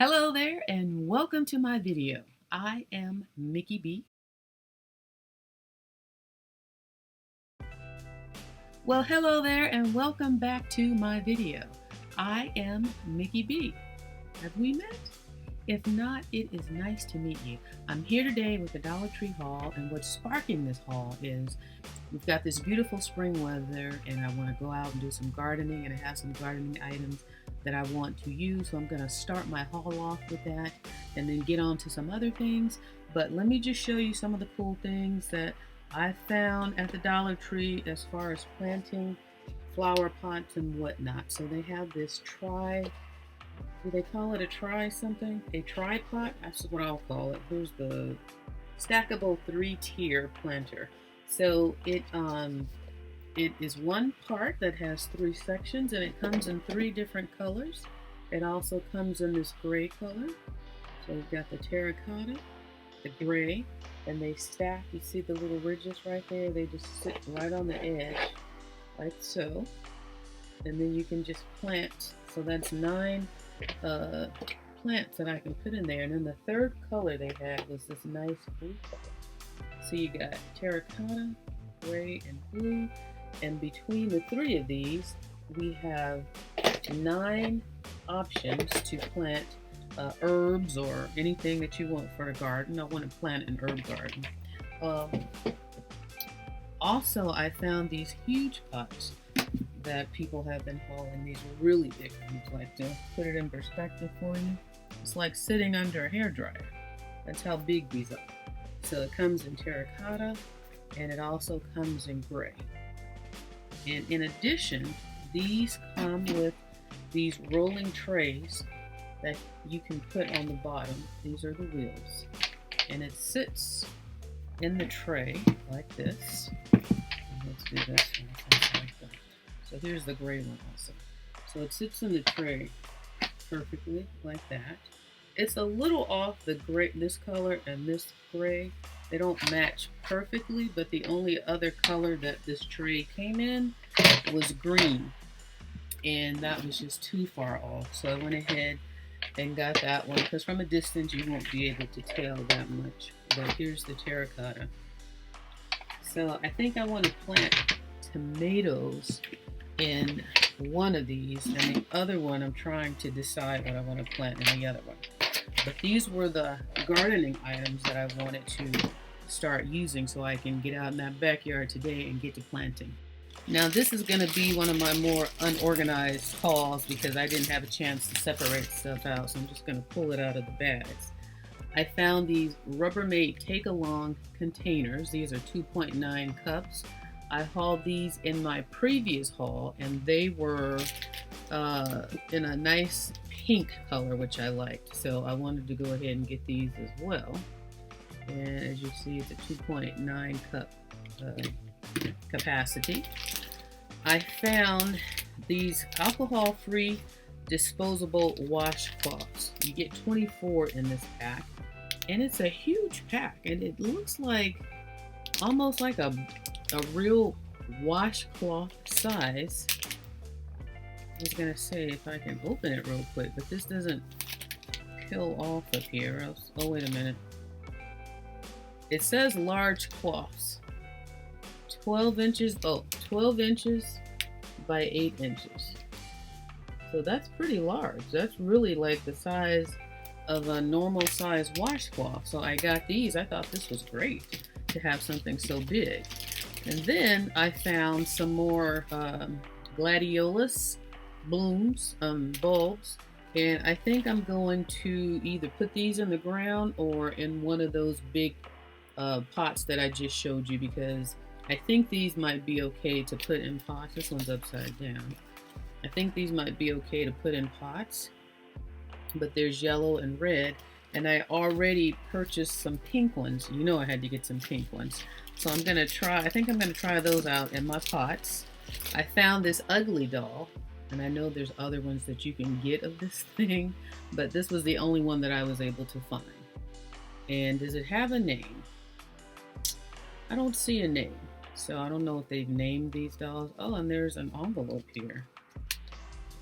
Hello there and welcome to my video. I am Iammickeyb. Well, hello there and welcome back to my video. I am Iammickeyb. Have we met? If not, it is nice to meet you. I'm here today with the Dollar Tree haul, and what's sparking this haul is we've got this beautiful spring weather and I want to go out and do some gardening, and I have some gardening items that I want to use, so I'm going to start my haul off with that and then get on to some other things. But let me just show you some of the cool things that I found at the Dollar Tree as far as planting flower pots and whatnot. So they have this do they call it a something? A tripod? That's what I'll call it. Here's the stackable 3-tier planter. So it is one part that has 3 sections, and it comes in 3 different colors. It also comes in this gray color. So we've got the terracotta, the gray, and they stack. You see the little ridges right there? They just sit right on the edge, like so. And then you can just plant. So that's 9 plants that I can put in there. And then the third color they had was this nice blue color. So you got terracotta, gray, and blue. And between the 3 of these, we have 9 options to plant herbs or anything that you want for a garden. I want to plant an herb garden. Also, I found these huge pots that people have been hauling. These are really big ones. Like, to put it in perspective for you, it's like sitting under a hairdryer. That's how big these are. So it comes in terracotta, and it also comes in gray. And in addition, these come with these rolling trays that you can put on the bottom. These are the wheels. And it sits in the tray like this. Let's do this one. Like that. So here's the gray one also. So it sits in the tray perfectly like that. It's a little off the gray, this color and this gray. They don't match perfectly, but the only other color that this tray came in was green. And that was just too far off. So I went ahead and got that one, because from a distance you won't be able to tell that much. But here's the terracotta. So I think I want to plant tomatoes in one of these, and the other one I'm trying to decide what I want to plant in the other one. But these were the gardening items that I wanted to start using so I can get out in that backyard today and get to planting. Now this is going to be one of my more unorganized hauls because I didn't have a chance to separate stuff out, so I'm just going to pull it out of the bags. I found these Rubbermaid take-along containers. These are 2.9 cups. I hauled these in my previous haul, and they were in a nice pink color, which I liked. So I wanted to go ahead and get these as well. And as you see, it's a 2.9 cup capacity. I found these alcohol-free disposable washcloths. You get 24 in this pack, and it's a huge pack, and it looks like almost like a real washcloth size. I was gonna say if I can open it real quick, but this doesn't peel off up here. Oh, wait a minute. It says large cloths. 12 inches by 8 inches. So that's pretty large. That's really like the size of a normal size washcloth. So I got these. I thought this was great to have something so big. And then I found some more gladiolus blooms, bulbs. And I think I'm going to either put these in the ground or in one of those big pots that I just showed you, because I think these might be okay to put in pots. This one's upside down. I think these might be okay to put in pots, but there's yellow and red, and I already purchased some pink ones. You know I had to get some pink ones. So I think I'm gonna try those out in my pots. I found this ugly doll, and I know there's other ones that you can get of this thing, but this was the only one that I was able to find. And does it have a name? I don't see a name. So I don't know if they've named these dolls. Oh, and there's an envelope here.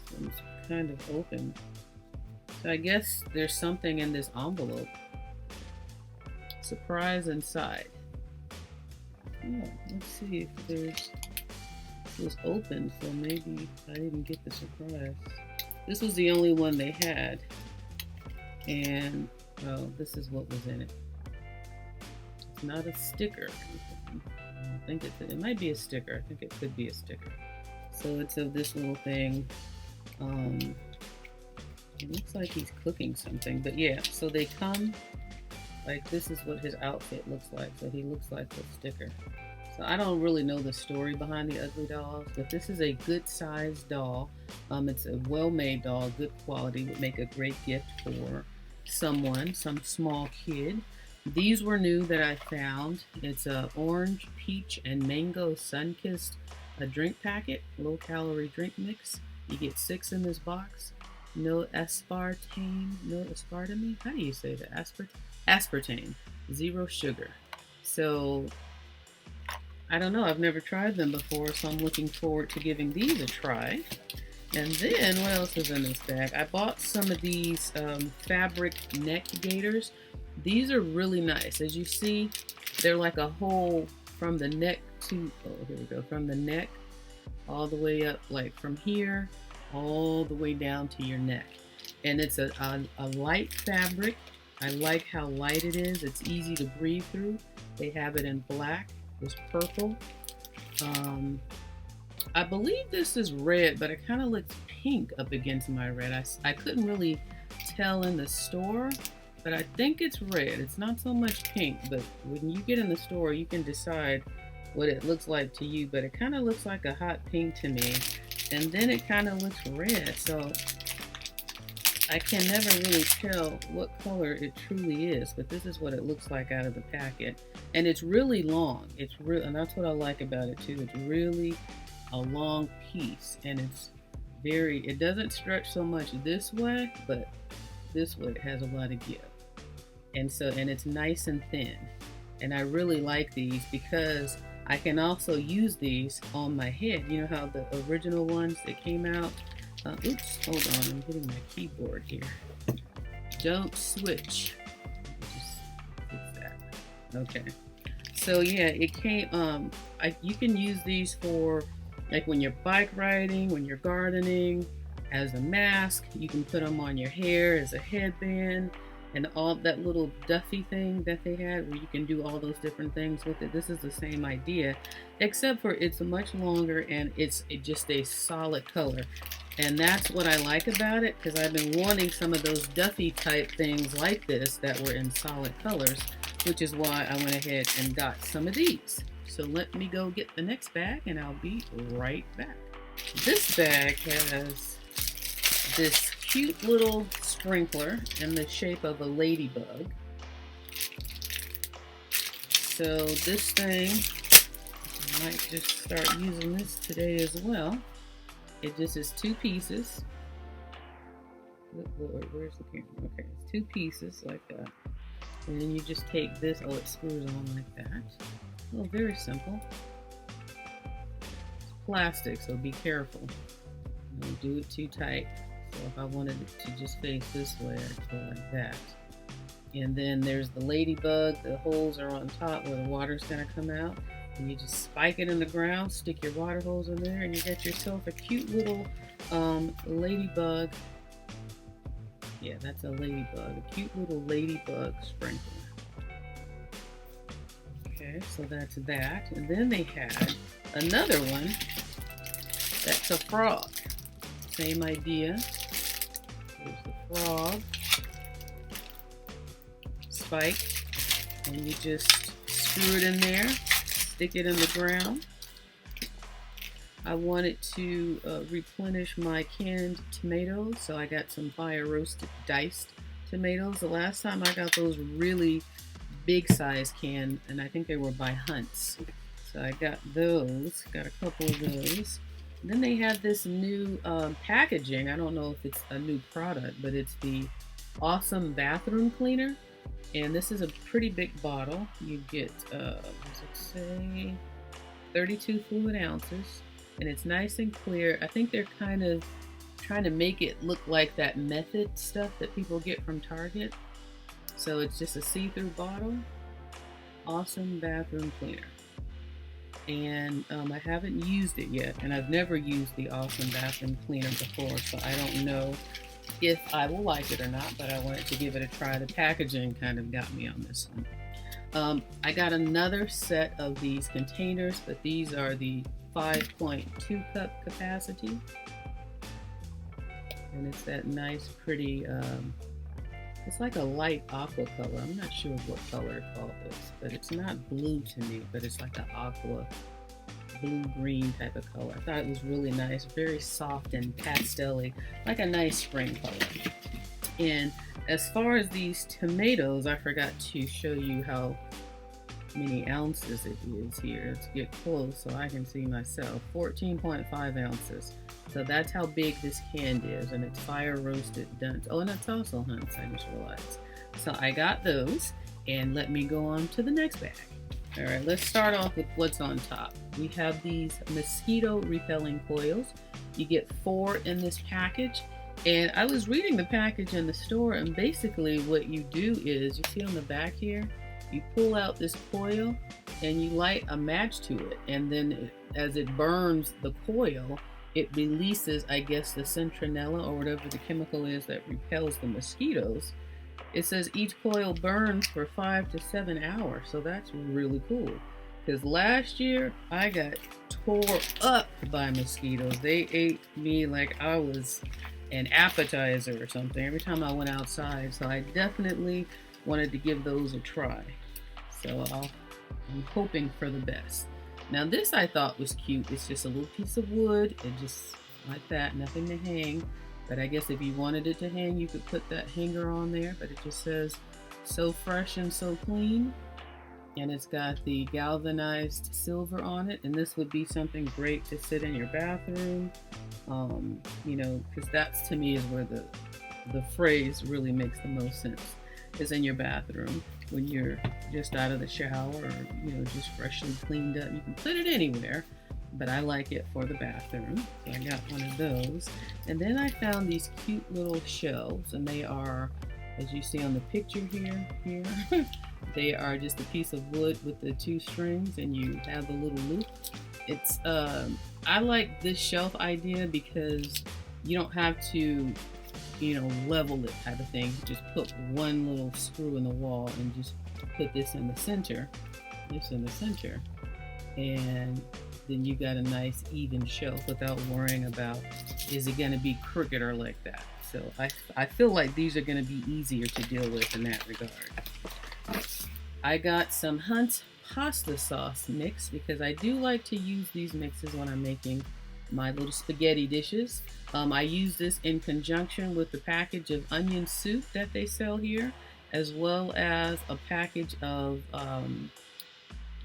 This one's kind of open. So I guess there's something in this envelope. Surprise inside. Oh, let's see if there's, it was open, so maybe I didn't get the surprise. This was the only one they had. And, oh, this is what was in it. It's not a sticker. I think it might be a sticker. I think it could be a sticker. So it's of this little thing. It looks like he's cooking something, but yeah, so they come, like this is what his outfit looks like. So he looks like the sticker. So I don't really know the story behind the Ugly Dolls, but this is a good sized doll. It's a well-made doll, good quality, would make a great gift for someone, some small kid. These were new that I found. It's a orange, peach, and mango sun-kissed drink packet, low-calorie drink mix. You get 6 in this box. No aspartame, no aspartame. How do you say that? Aspartame, 0 sugar. So I don't know. I've never tried them before, so I'm looking forward to giving these a try. And then what else is in this bag? I bought some of these fabric neck gaiters. These are really nice. As you see, they're like a hole from the neck to, oh, here we go, from the neck all the way up, like from here all the way down to your neck. And it's a light fabric. I like how light it is. It's easy to breathe through. They have it in black, this purple. I believe this is red, but it kind of looks pink up against my red. I couldn't really tell in the store, but I think it's red. It's not so much pink, but when you get in the store, you can decide what it looks like to you, but it kind of looks like a hot pink to me. And then it kind of looks red, so I can never really tell what color it truly is, but this is what it looks like out of the packet. And it's really long. It's real, and that's what I like about it too. It's really a long piece, and it's very, it doesn't stretch so much this way, but this way it has a lot of give. And so, and it's nice and thin. And I really like these because I can also use these on my head. You know how the original ones that came out, oops, hold on, I'm hitting my keyboard here. Don't switch. Just fix that. Okay. So yeah, it came, you can use these for like when you're bike riding, when you're gardening, as a mask. You can put them on your hair as a headband, and all that little Duffy thing that they had where you can do all those different things with it. This is the same idea, except for it's much longer and it's just a solid color. And that's what I like about it, because I've been wanting some of those Duffy type things like this that were in solid colors, which is why I went ahead and got some of these. So let me go get the next bag and I'll be right back. This bag has this cute little sprinkler in the shape of a ladybug. So this thing, I might just start using this today as well. It just is 2 pieces. Good Lord, where's the camera? Okay, it's 2 pieces like that. And then you just take this, oh, it screws on like that. Oh, very simple. It's plastic, so be careful. Don't do it too tight. So if I wanted it to just face this way, I'd go like that. And then there's the ladybug. The holes are on top where the water's gonna come out. And you just spike it in the ground, stick your water hose in there, and you get yourself a cute little ladybug. Yeah, that's a ladybug. A cute little ladybug sprinkler. Okay, so that's that. And then they had another one that's a frog. Same idea. There's the frog. Spike. And you just screw it in there. Stick it in the ground. I wanted to replenish my canned tomatoes, so I got some fire roasted diced tomatoes. The last time I got those really big size can, and I think they were by Hunt's. So I got those, got a couple of those. And then they have this new packaging. I don't know if it's a new product, but it's the Awesome Bathroom Cleaner. And this is a pretty big bottle. You get, what does it say? 32 fluid ounces. And it's nice and clear. I think they're kind of trying to make it look like that method stuff that people get from Target. So it's just a see-through bottle. Awesome bathroom cleaner. And I haven't used it yet, and I've never used the Awesome bathroom cleaner before, so I don't know if I will like it or not, but I wanted to give it a try. The packaging kind of got me on this one. I got another set of these containers, but these are the 5.2 cup capacity. And it's that nice, pretty, it's like a light aqua color. I'm not sure what color to call this, but it's not blue to me, but it's like an aqua, blue-green type of color. I thought it was really nice, very soft and pastel-y, like a nice spring color. And as far as these tomatoes, I forgot to show you how many ounces it is here. Let's get close so I can see myself. 14.5 ounces. So that's how big this can is, and it's fire roasted dunce. Oh, and it's also hunts, I just realized. So I got those, and let me go on to the next bag. All right, let's start off with what's on top. We have these mosquito repelling coils. You get 4 in this package. And I was reading the package in the store, and basically what you do is, you see on the back here, you pull out this coil and you light a match to it, and then as it burns the coil, it releases, I guess, the citronella or whatever the chemical is that repels the mosquitoes. It says each coil burns for 5 to 7 hours, so that's really cool. Because last year I got tore up by mosquitoes. They ate me like I was an appetizer or something every time I went outside, so I definitely wanted to give those a try. So I'm hoping for the best. Now this I thought was cute. It's just a little piece of wood, and just like that, nothing to hang. But I guess if you wanted it to hang, you could put that hanger on there, but it just says, "So fresh and so clean." And it's got the galvanized silver on it, and this would be something great to sit in your bathroom. You know, because that's, to me, is where the phrase really makes the most sense, is in your bathroom when you're just out of the shower, or, you know, just freshly cleaned up. You can put it anywhere, but I like it for the bathroom. So I got one of those. And then I found these cute little shelves, and they are, as you see on the picture here, they are just a piece of wood with the 2 strings, and you have the little loop. It's I like this shelf idea because you don't have to, you know, level it type of thing. You just put one little screw in the wall and just put this in the center, and then you got a nice even shelf without worrying about, is it going to be crooked or like that. So I feel like these are going to be easier to deal with in that regard. I got some Hunt's pasta sauce mix because I do like to use these mixes when I'm making my little spaghetti dishes. I use this in conjunction with the package of onion soup that they sell here, as well as a package of,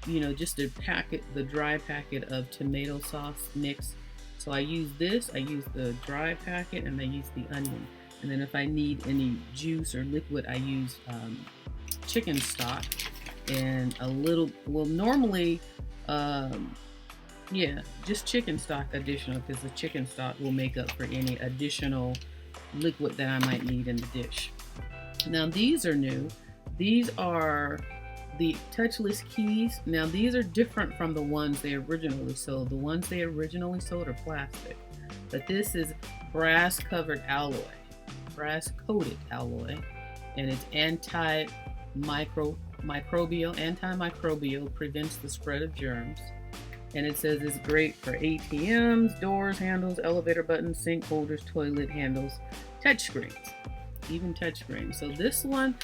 you know, just a packet, the dry packet of tomato sauce mix. So I use this, I use the dry packet, and I use the onion. And then if I need any juice or liquid, I use chicken stock and a little, well, normally, yeah, just chicken stock additional, because the chicken stock will make up for any additional liquid that I might need in the dish. Now these are new. These are the touchless keys. Now these are different from the ones they originally sold. The ones they originally sold are plastic, but this is brass coated alloy, and it's antimicrobial, prevents the spread of germs. And it says it's great for ATMs, doors, handles, elevator buttons, sink holders, toilet handles, touchscreens, even touchscreens. So this one,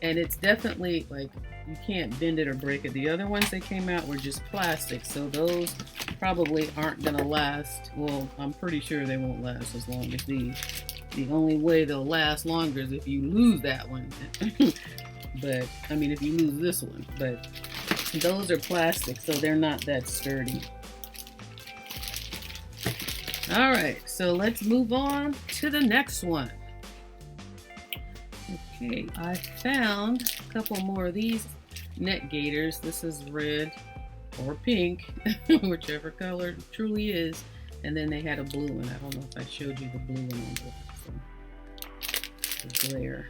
and it's definitely like, you can't bend it or break it. The other ones that came out were just plastic, so those probably aren't gonna last. Well, I'm pretty sure they won't last as long as these. The only way they'll last longer is if you lose that one. But, I mean, if you lose this one, but those are plastic, so they're not that sturdy. All right, so let's move on to the next one. Okay, I found a couple more of these net gaiters. This is red or pink, whichever color it truly is. And then they had a blue one. I don't know if I showed you the blue one on the glare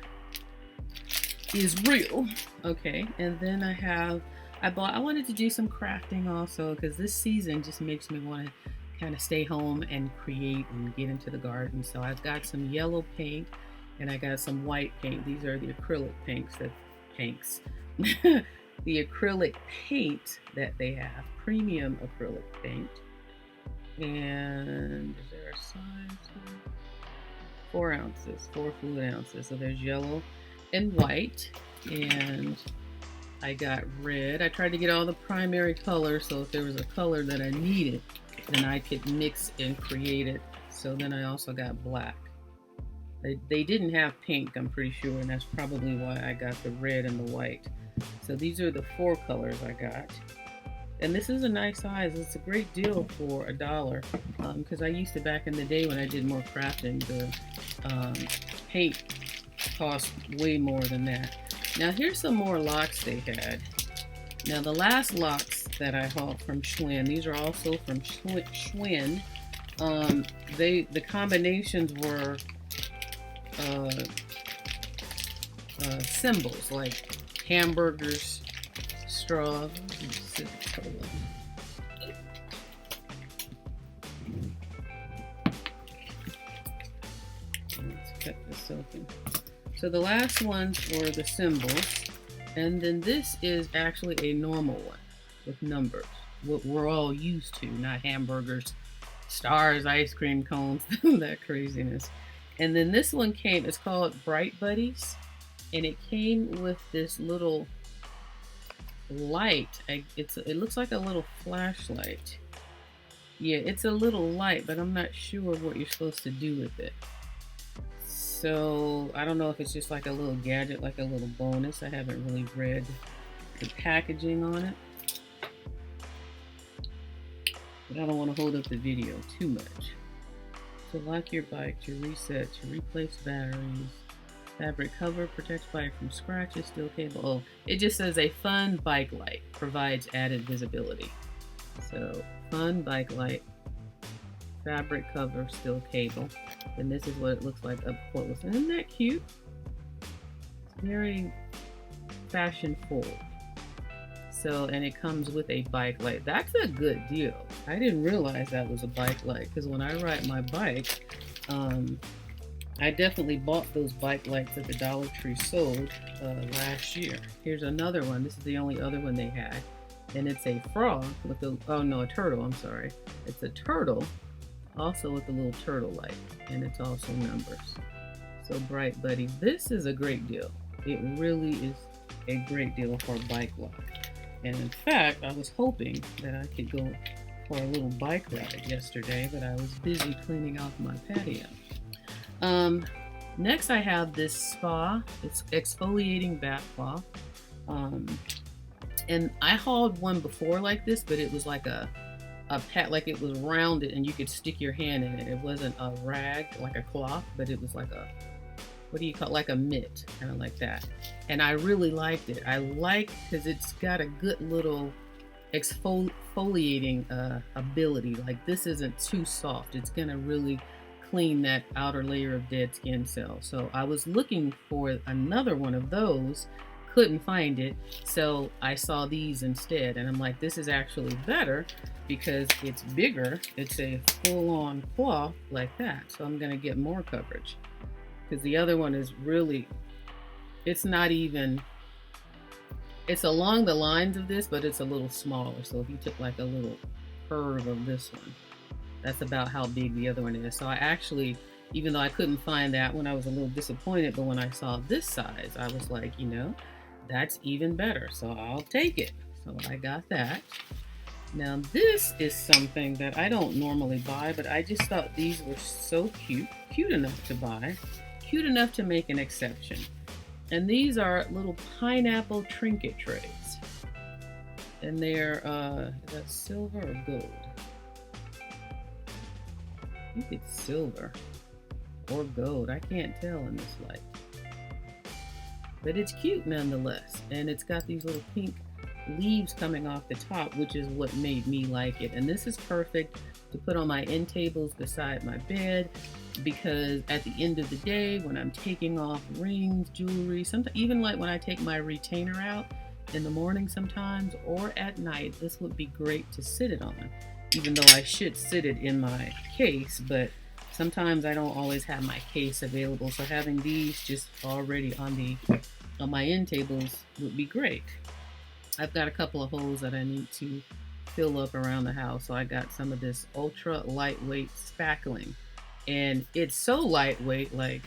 is real. Okay, and then I wanted to do some crafting also, because this season just makes me want to kind of stay home and create and get into the garden. So I've got some yellow paint and I got some white paint. These are the acrylic the acrylic paint that they have, premium acrylic paint. And is there a size here? 4 ounces, 4 fluid ounces. So there's yellow and white, and I got red. I tried to get all the primary colors, so if there was a color that I needed, then I could mix and create it. So then I also got black. They didn't have pink, I'm pretty sure, and that's probably why I got the red and the white. So these are the 4 colors I got. And this is a nice size. It's a great deal for $1, because I used to, back in the day when I did more crafting, the paint cost way more than that. Now here's some more locks they had. Now the last locks that I hauled from Schwinn, these are also from Schwinn. The combinations were symbols like hamburgers, straw. Let's cut this open. So the last ones were the symbols, and then this is actually a normal one with numbers, what we're all used to, not hamburgers, stars, ice cream cones, that craziness. And then this one came, it's called Bright Buddies, and it came with this little light. It looks like a little flashlight. Yeah, it's a little light, but I'm not sure what you're supposed to do with it. So I don't know if it's just like a little gadget, like a little bonus. I haven't really read the packaging on it, but I don't want to hold up the video too much. To lock your bike, to reset, to replace batteries, fabric cover, protects bike from scratches, steel cable. Oh, it just says a fun bike light, provides added visibility. So fun bike light, fabric cover, steel cable. And this is what it looks like up close. Isn't that cute? It's very fashion forward. So, and it comes with a bike light. That's a good deal. I didn't realize that was a bike light, because when I ride my bike, I definitely bought those bike lights that the Dollar Tree sold last year. Here's another one. This is the only other one they had. And it's a frog with a, oh no, a turtle, I'm sorry. It's a turtle, also with a little turtle light. And it's also numbers. So Bright Buddies, this is a great deal. It really is a great deal for a bike lock. And in fact, I was hoping that I could go for a little bike ride yesterday, but I was busy cleaning off my patio. Next I have this spa. It's exfoliating bath cloth. And I hauled one before like this, but it was like a pat, like it was rounded and you could stick your hand in it. It wasn't a rag, like a cloth, but it was like a, what do you call it? Like a mitt, kind of like that. And I really liked it. I like, because it's got a good little exfoliating ability. Like this isn't too soft. It's gonna really clean that outer layer of dead skin cells. So I was looking for another one of those, couldn't find it, so I saw these instead, and I'm like, this is actually better because it's bigger. It's a full-on cloth like that, so I'm gonna get more coverage, because the other one is really, it's not even, it's along the lines of this, but it's a little smaller. So if you took like a little curve of this one, that's about how big the other one is. So I actually, even though I couldn't find that one, I was a little disappointed, but when I saw this size, I was like, you know, that's even better, so I'll take it. So I got that. Now this is something that I don't normally buy, but I just thought these were so cute enough to buy, cute enough to make an exception. And these are little pineapple trinket trays. And they're, is that silver or gold? I think it's silver or gold. I can't tell in this light. But it's cute nonetheless. And it's got these little pink leaves coming off the top, which is what made me like it. And this is perfect to put on my end tables beside my bed, because at the end of the day, when I'm taking off rings, jewelry, sometimes even like when I take my retainer out in the morning sometimes, or at night, this would be great to sit it on. Even though I should sit it in my case, but sometimes I don't always have my case available, so having these just already on my end tables would be great. I've got a couple of holes that I need to fill up around the house, so I got some of this ultra lightweight spackling, and it's so lightweight, like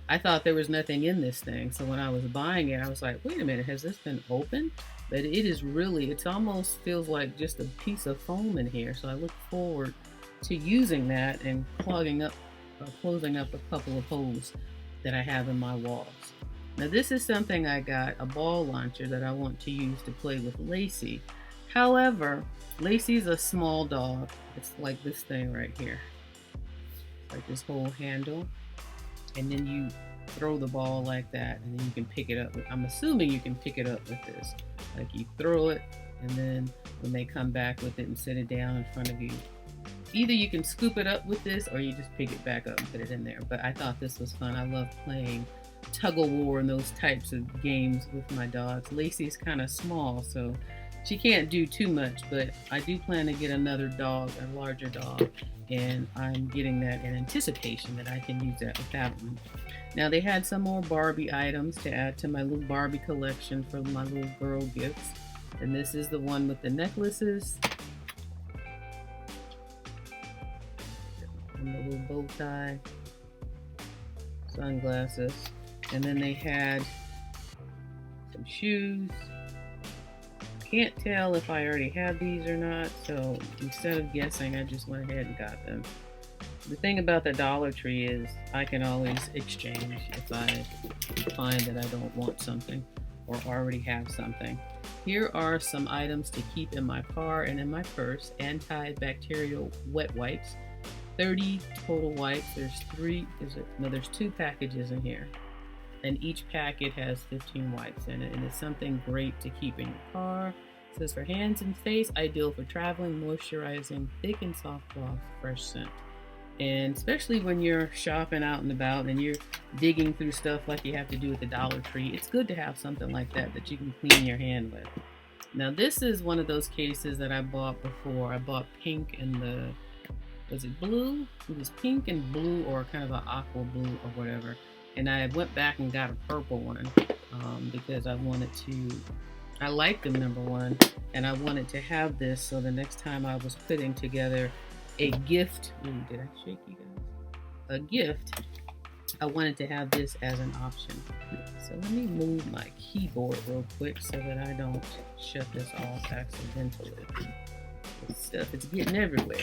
I thought there was nothing in this thing. So when I was buying it, I was like, wait a minute, has this been opened? But it is really, it almost feels like just a piece of foam in here. So I look forward to using that and closing up a couple of holes that I have in my walls. Now this is something I got, a ball launcher that I want to use to play with Lacey. However, Lacey's a small dog. It's like this thing right here. Like this whole handle. And then you throw the ball like that, and then you can pick it up. I'm assuming you can pick it up with this. Like you throw it, and then when they come back with it and set it down in front of you, either you can scoop it up with this, or you just pick it back up and put it in there. But I thought this was fun. I love playing tug-of-war and those types of games with my dogs. Lacey's kind of small, so she can't do too much, but I do plan to get another dog, a larger dog, and I'm getting that in anticipation that I can use that with that one. Now they had some more Barbie items to add to my little Barbie collection for my little girl gifts. And this is the one with the necklaces. And the little bow tie. Sunglasses. And then they had some shoes. Can't tell if I already have these or not, so instead of guessing, I just went ahead and got them. The thing about the Dollar Tree is I can always exchange if I find that I don't want something or already have something. Here are some items to keep in my car and in my purse. Antibacterial wet wipes. 30 total wipes. There's 2 packages in here. And each packet has 15 wipes in it, and it's something great to keep in your car. It says for hands and face, ideal for traveling, moisturizing, thick and soft cloth, fresh scent. And especially when you're shopping out and about and you're digging through stuff like you have to do at the Dollar Tree, it's good to have something like that that you can clean your hand with. Now this is one of those cases that I bought before. I bought pink and was it blue? It was pink and blue, or kind of an aqua blue or whatever. And I went back and got a purple one because I liked them, number one, and I wanted to have this so the next time I was putting together a gift, did I shake you guys? A gift, I wanted to have this as an option. So let me move my keyboard real quick so that I don't shut this off accidentally. This stuff is getting everywhere.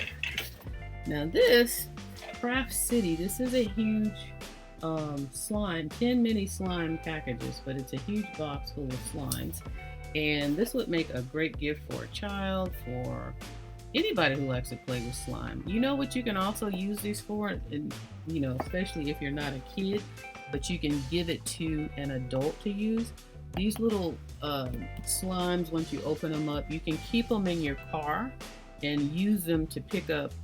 Now this, Craft City, this is a huge slime, 10 mini slime packages, but it's a huge box full of slimes. And this would make a great gift for a child, for anybody who likes to play with slime. You know what you can also use these for, and you know, especially if you're not a kid, but you can give it to an adult to use. These little slimes, once you open them up, you can keep them in your car and use them to pick up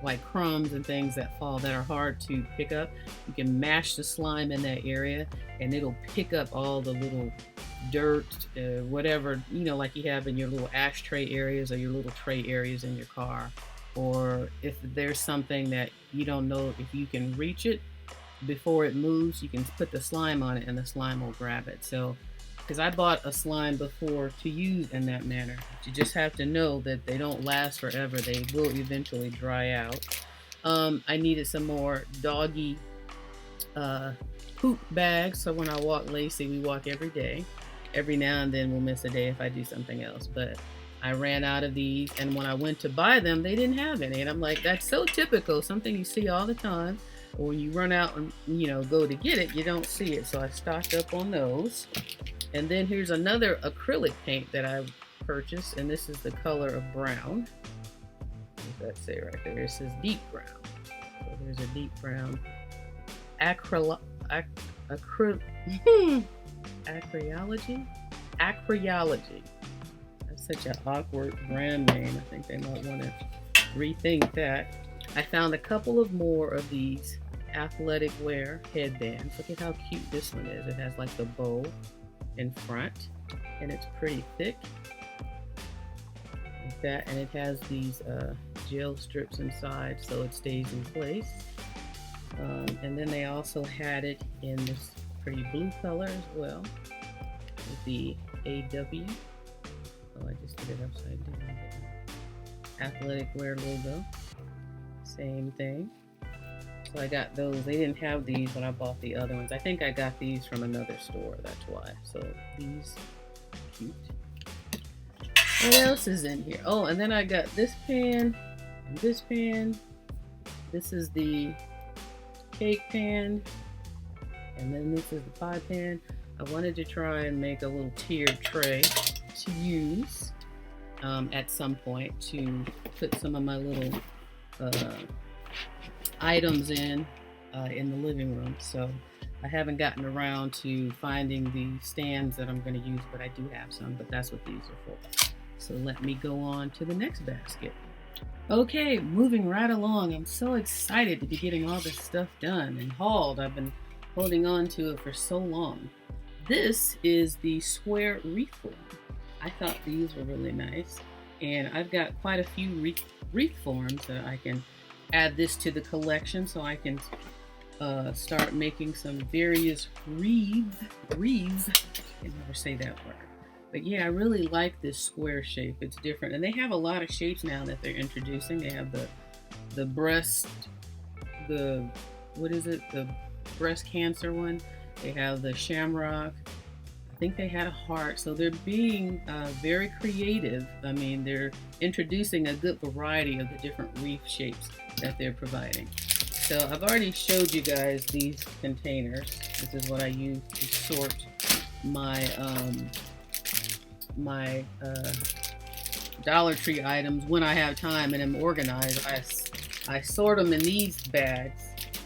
like crumbs and things that fall that are hard to pick up. You can mash the slime in that area and it'll pick up all the little dirt, whatever, you know, like you have in your little ashtray areas or your little tray areas in your car. Or if there's something that you don't know if you can reach it before it moves, you can put the slime on it and the slime will grab it. So, because I bought a slime before to use in that manner. You just have to know that they don't last forever. They will eventually dry out. I needed some more doggy poop bags. So when I walk Lacey, we walk every day. Every now and then we'll miss a day if I do something else. But I ran out of these, and when I went to buy them, they didn't have any. And I'm like, that's so typical, something you see all the time. Or when you run out and, you know, go to get it, you don't see it. So I stocked up on those. And then here's another acrylic paint that I purchased, and this is the color of brown. What does that say right there? It says deep brown. So there's a deep brown. Acryology? Acryology. That's such an awkward brand name. I think they might want to rethink that. I found a couple of more of these athletic wear headbands. Look at how cute this one is. It has like the bow in front and it's pretty thick like that, and it has these gel strips inside so it stays in place. And then they also had it in this pretty blue color as well with the AW. Oh, I just did it upside down. Athletic wear logo. Same thing. So I got those. They didn't have these when I bought the other ones. I think I got these from another store, that's why. So these, cute. What else is in here? Oh, and then I got this pan and this pan. This is the cake pan. And then this is the pie pan. I wanted to try and make a little tiered tray to use at some point to put some of my little items in the living room. So I haven't gotten around to finding the stands that I'm going to use, but I do have some, but that's what these are for. So let me go on to the next basket. Okay, moving right along. I'm so excited to be getting all this stuff done and hauled. I've been holding on to it for so long. This is the square wreath form. I thought these were really nice, and I've got quite a few wreath forms that I can add this to the collection, so I can start making some various wreaths. I can never say that word. But yeah, I really like this square shape. It's different, and they have a lot of shapes now that they're introducing. They have the breast, the breast cancer one. They have the shamrock. I think they had a heart. So they're being very creative. I mean, they're introducing a good variety of the different wreath shapes that they're providing. So I've already showed you guys these containers. This is what I use to sort my Dollar Tree items when I have time and am organized. I sort them in these bags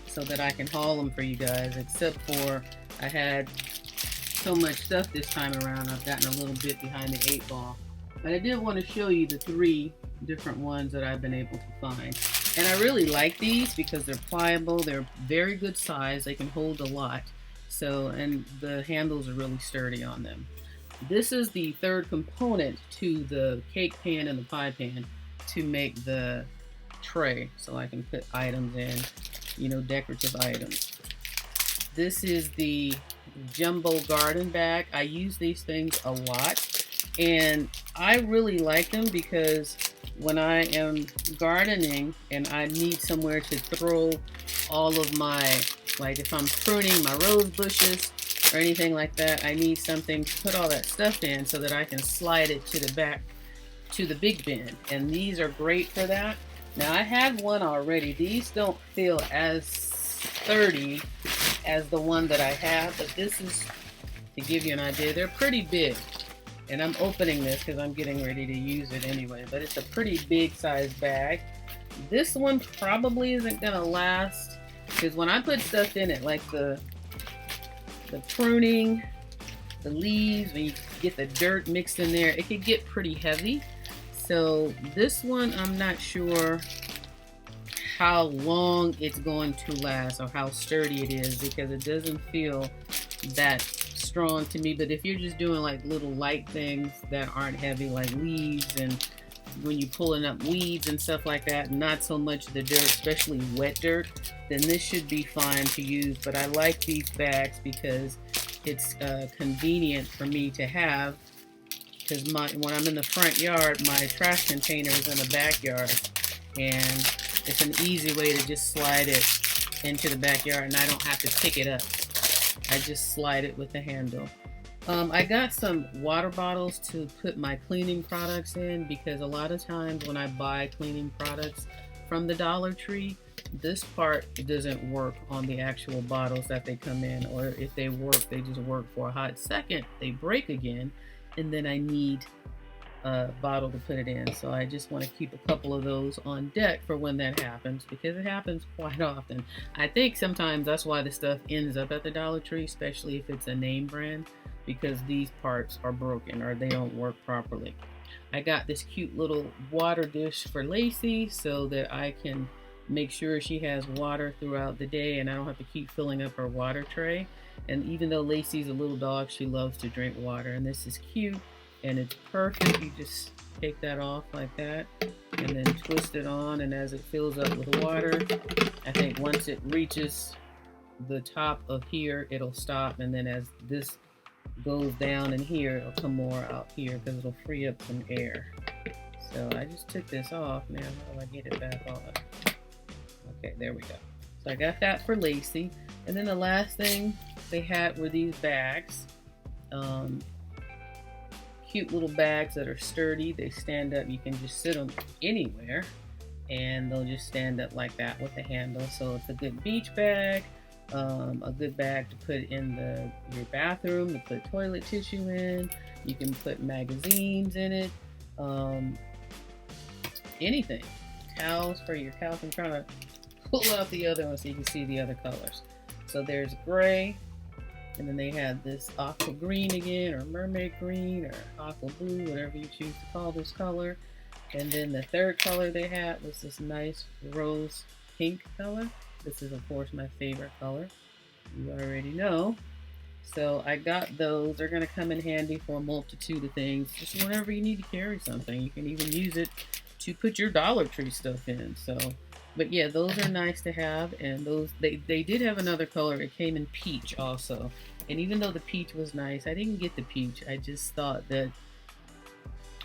so that I can haul them for you guys, except for I had so much stuff this time around, I've gotten a little bit behind the 8 ball. But I did want to show you the 3 different ones that I've been able to find. And I really like these because they're pliable, they're very good size, they can hold a lot. So, and the handles are really sturdy on them. This is the 3rd component to the cake pan and the pie pan to make the tray, so I can put items in, you know, decorative items. This is the jumbo garden bag. I use these things a lot, and I really like them because when I am gardening and I need somewhere to throw all of my, like if I'm pruning my rose bushes or anything like that, I need something to put all that stuff in so that I can slide it to the back to the big bin, and these are great for that. Now I have one already. These don't feel as sturdy as the one that I have, but this is to give you an idea. They're pretty big, and I'm opening this because I'm getting ready to use it anyway, but it's a pretty big size bag. This one probably isn't gonna last because when I put stuff in it, like the pruning, the leaves, when you get the dirt mixed in there, it could get pretty heavy. So this one, I'm not sure how long it's going to last or how sturdy it is because it doesn't feel that strong to me. But if you're just doing like little light things that aren't heavy, like leaves, and when you're pulling up weeds and stuff like that, not so much the dirt, especially wet dirt, then this should be fine to use. But I like these bags because it's convenient for me to have, because when I'm in the front yard, my trash container is in the backyard, and it's an easy way to just slide it into the backyard, and I don't have to pick it up. I just slide it with the handle. I got some water bottles to put my cleaning products in, because a lot of times when I buy cleaning products from the Dollar Tree, this part doesn't work on the actual bottles that they come in, or if they work, they just work for a hot second, they break again, and then I need a bottle to put it in. So I just want to keep a couple of those on deck for when that happens, because it happens quite often. I think sometimes that's why the stuff ends up at the Dollar Tree, especially if it's a name brand, because these parts are broken or they don't work properly. I got this cute little water dish for Lacey so that I can make sure she has water throughout the day and I don't have to keep filling up her water tray. And even though Lacey's a little dog, she loves to drink water. And this is cute and it's perfect. You just take that off like that and then twist it on, and as it fills up with water, I think once it reaches the top of here, it'll stop, and then as this goes down in here, it'll come more out here because it'll free up some air. So I just took this off. Now how do I get it back on? Okay, there we go. So I got that for Lacey. And then the last thing they had were these bags. Cute little bags that are sturdy. They stand up. You can just sit them anywhere and they'll just stand up like that with a handle. So it's a good beach bag, a good bag to put in your bathroom, to put toilet tissue in. You can put magazines in it, anything. Towels for your towels. I'm trying to pull out the other one so you can see the other colors. So there's gray, and then they had this aqua green again, or mermaid green, or aqua blue, whatever you choose to call this color. And then the third color they had was this nice rose pink color. This is of course my favorite color. You already know. So I got those. They're gonna come in handy for a multitude of things. Just whenever you need to carry something. You can even use it to put your Dollar Tree stuff in. So, but yeah, those are nice to have. And those, they did have another color. It came in peach also. And even though the peach was nice, I didn't get the peach. I just thought that,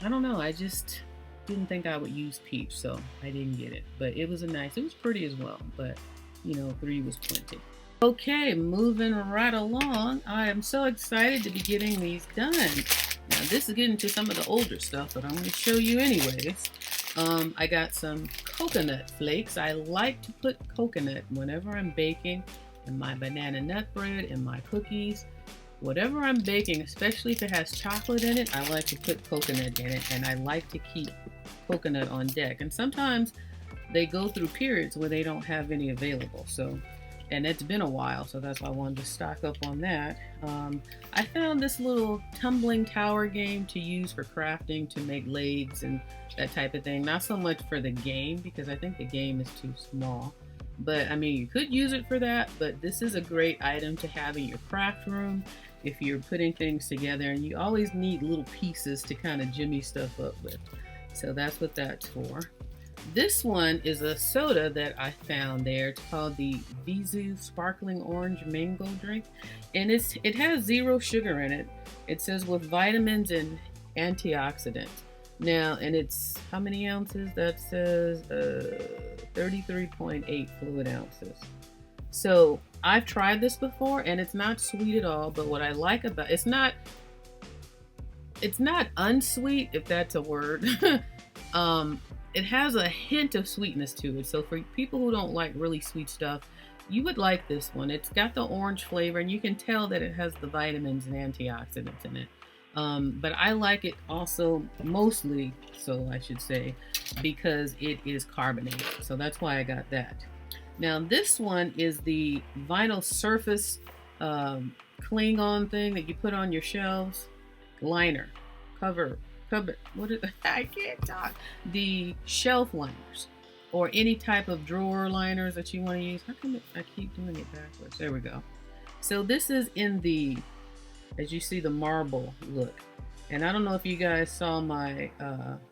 I don't know, I just didn't think I would use peach, so I didn't get it. But it was it was pretty as well, but you know, 3 was plenty. Okay, moving right along. I am so excited to be getting these done. Now this is getting to some of the older stuff, but I'm going to show you anyways. I got some coconut flakes. I like to put coconut whenever I'm baking in my banana nut bread, in my cookies. Whatever I'm baking, especially if it has chocolate in it, I like to put coconut in it, and I like to keep coconut on deck. And sometimes they go through periods where they don't have any available. So, and it's been a while, so that's why I wanted to stock up on that. I found this little tumbling tower game to use for crafting, to make legs and that type of thing. Not so much for the game, because I think the game is too small. But I mean, you could use it for that, but this is a great item to have in your craft room if you're putting things together, and you always need little pieces to kind of jimmy stuff up with. So that's what that's for. This one is a soda that I found there. It's called the Vizu Sparkling Orange Mango Drink, and it has 0 sugar in it. It says with vitamins and antioxidants. Now, and it's how many ounces? That says 33.8 fluid ounces. So I've tried this before, and it's not sweet at all. But what I like about it's not unsweet, if that's a word. It has a hint of sweetness to it. So for people who don't like really sweet stuff, you would like this one. It's got the orange flavor, and you can tell that it has the vitamins and antioxidants in it. But I like it also mostly, so I should say, because it is carbonated. So that's why I got that. Now this one is the vinyl surface cling-on thing that you put on your shelves. Liner, cover, what is I can't talk. The shelf liners, or any type of drawer liners that you want to use. How come I keep doing it backwards? There we go. So this is in the, as you see, the marble look. And I don't know if you guys saw my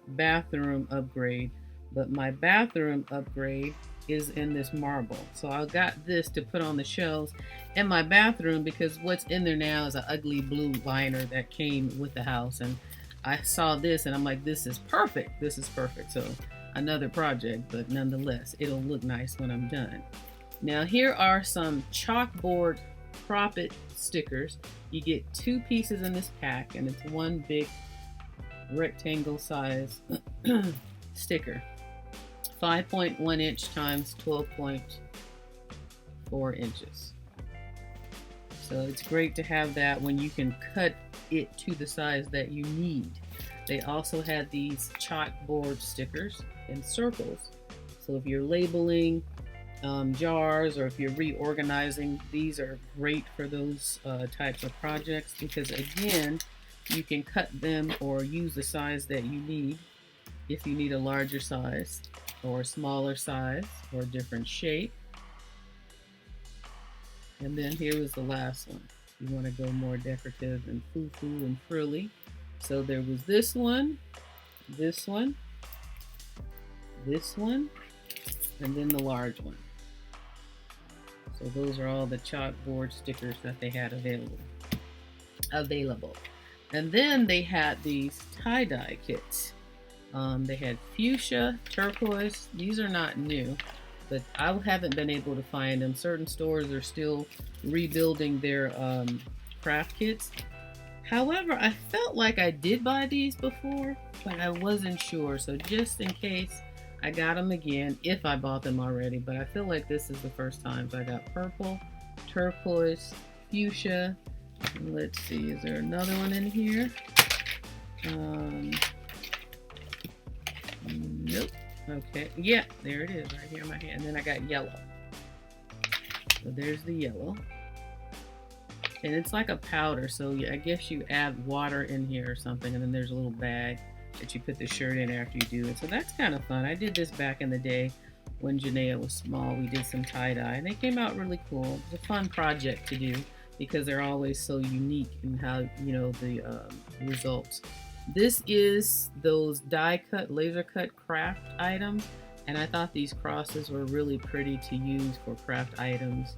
bathroom upgrade, but my bathroom upgrade is in this marble. So I got this to put on the shelves in my bathroom, because what's in there now is an ugly blue liner that came with the house. And I saw this and I'm like, this is perfect. This is perfect. So another project, but nonetheless, it'll look nice when I'm done. Now here are some chalkboard Prop It stickers. You get 2 pieces in this pack, and it's one big rectangle size sticker. 5.1 inch times 12.4 inches. So it's great to have that when you can cut it to the size that you need. They also had these chalkboard stickers in circles. So if you're labeling jars, or if you're reorganizing, these are great for those types of projects, because again, You can cut them or use the size that you need if you need a larger size or a smaller size or a different shape. And then here was the last one. You want to go more decorative and foo-foo and frilly. So there was this one, this one, this one, and then the large one. So those are all the chalkboard stickers that they had available. And then they had these tie-dye kits. They had fuchsia, turquoise. These are not new, but I haven't been able to find them. Certain stores are still rebuilding their craft kits. However, I felt like I did buy these before, but I wasn't sure. So just in case, I got them again if I bought them already. But I feel like this is the first time. So I got purple, turquoise, fuchsia. Let's see, is there another one in here? Nope. Okay, yeah, there it is right here in my hand. And then I got yellow. So there's the yellow. And it's like a powder, so I guess you add water in here or something, and then there's a little bag that you put the shirt in after you do it. So that's kind of fun. I did this back in the day when Janaea was small. We did some tie-dye, and they came out really cool. It was a fun project to do because they're always so unique in how, you know, the results. This is those die-cut, laser-cut craft items, and I thought these crosses were really pretty to use for craft items.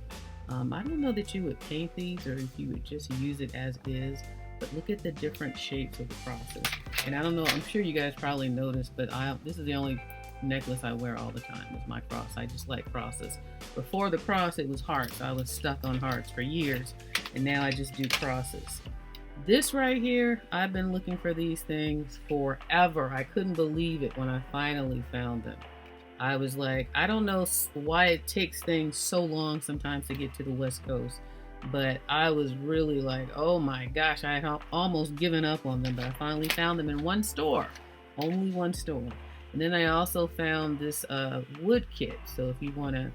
I don't know that you would paint these or if you would just use it as is, but look at the different shapes of the crosses. And I don't know, I'm sure you guys probably noticed, but this is the only necklace I wear all the time is my cross. I just like crosses. Before the cross, it was hearts. I was stuck on hearts for years, and now I just do crosses. This right here, I've been looking for these things forever. I couldn't believe it when I finally found them. I was like, I don't know why it takes things so long sometimes to get to the West Coast, but I was really like, oh my gosh, I had almost given up on them, but I finally found them in one store, only one store. And then I also found this wood kit. So if you want to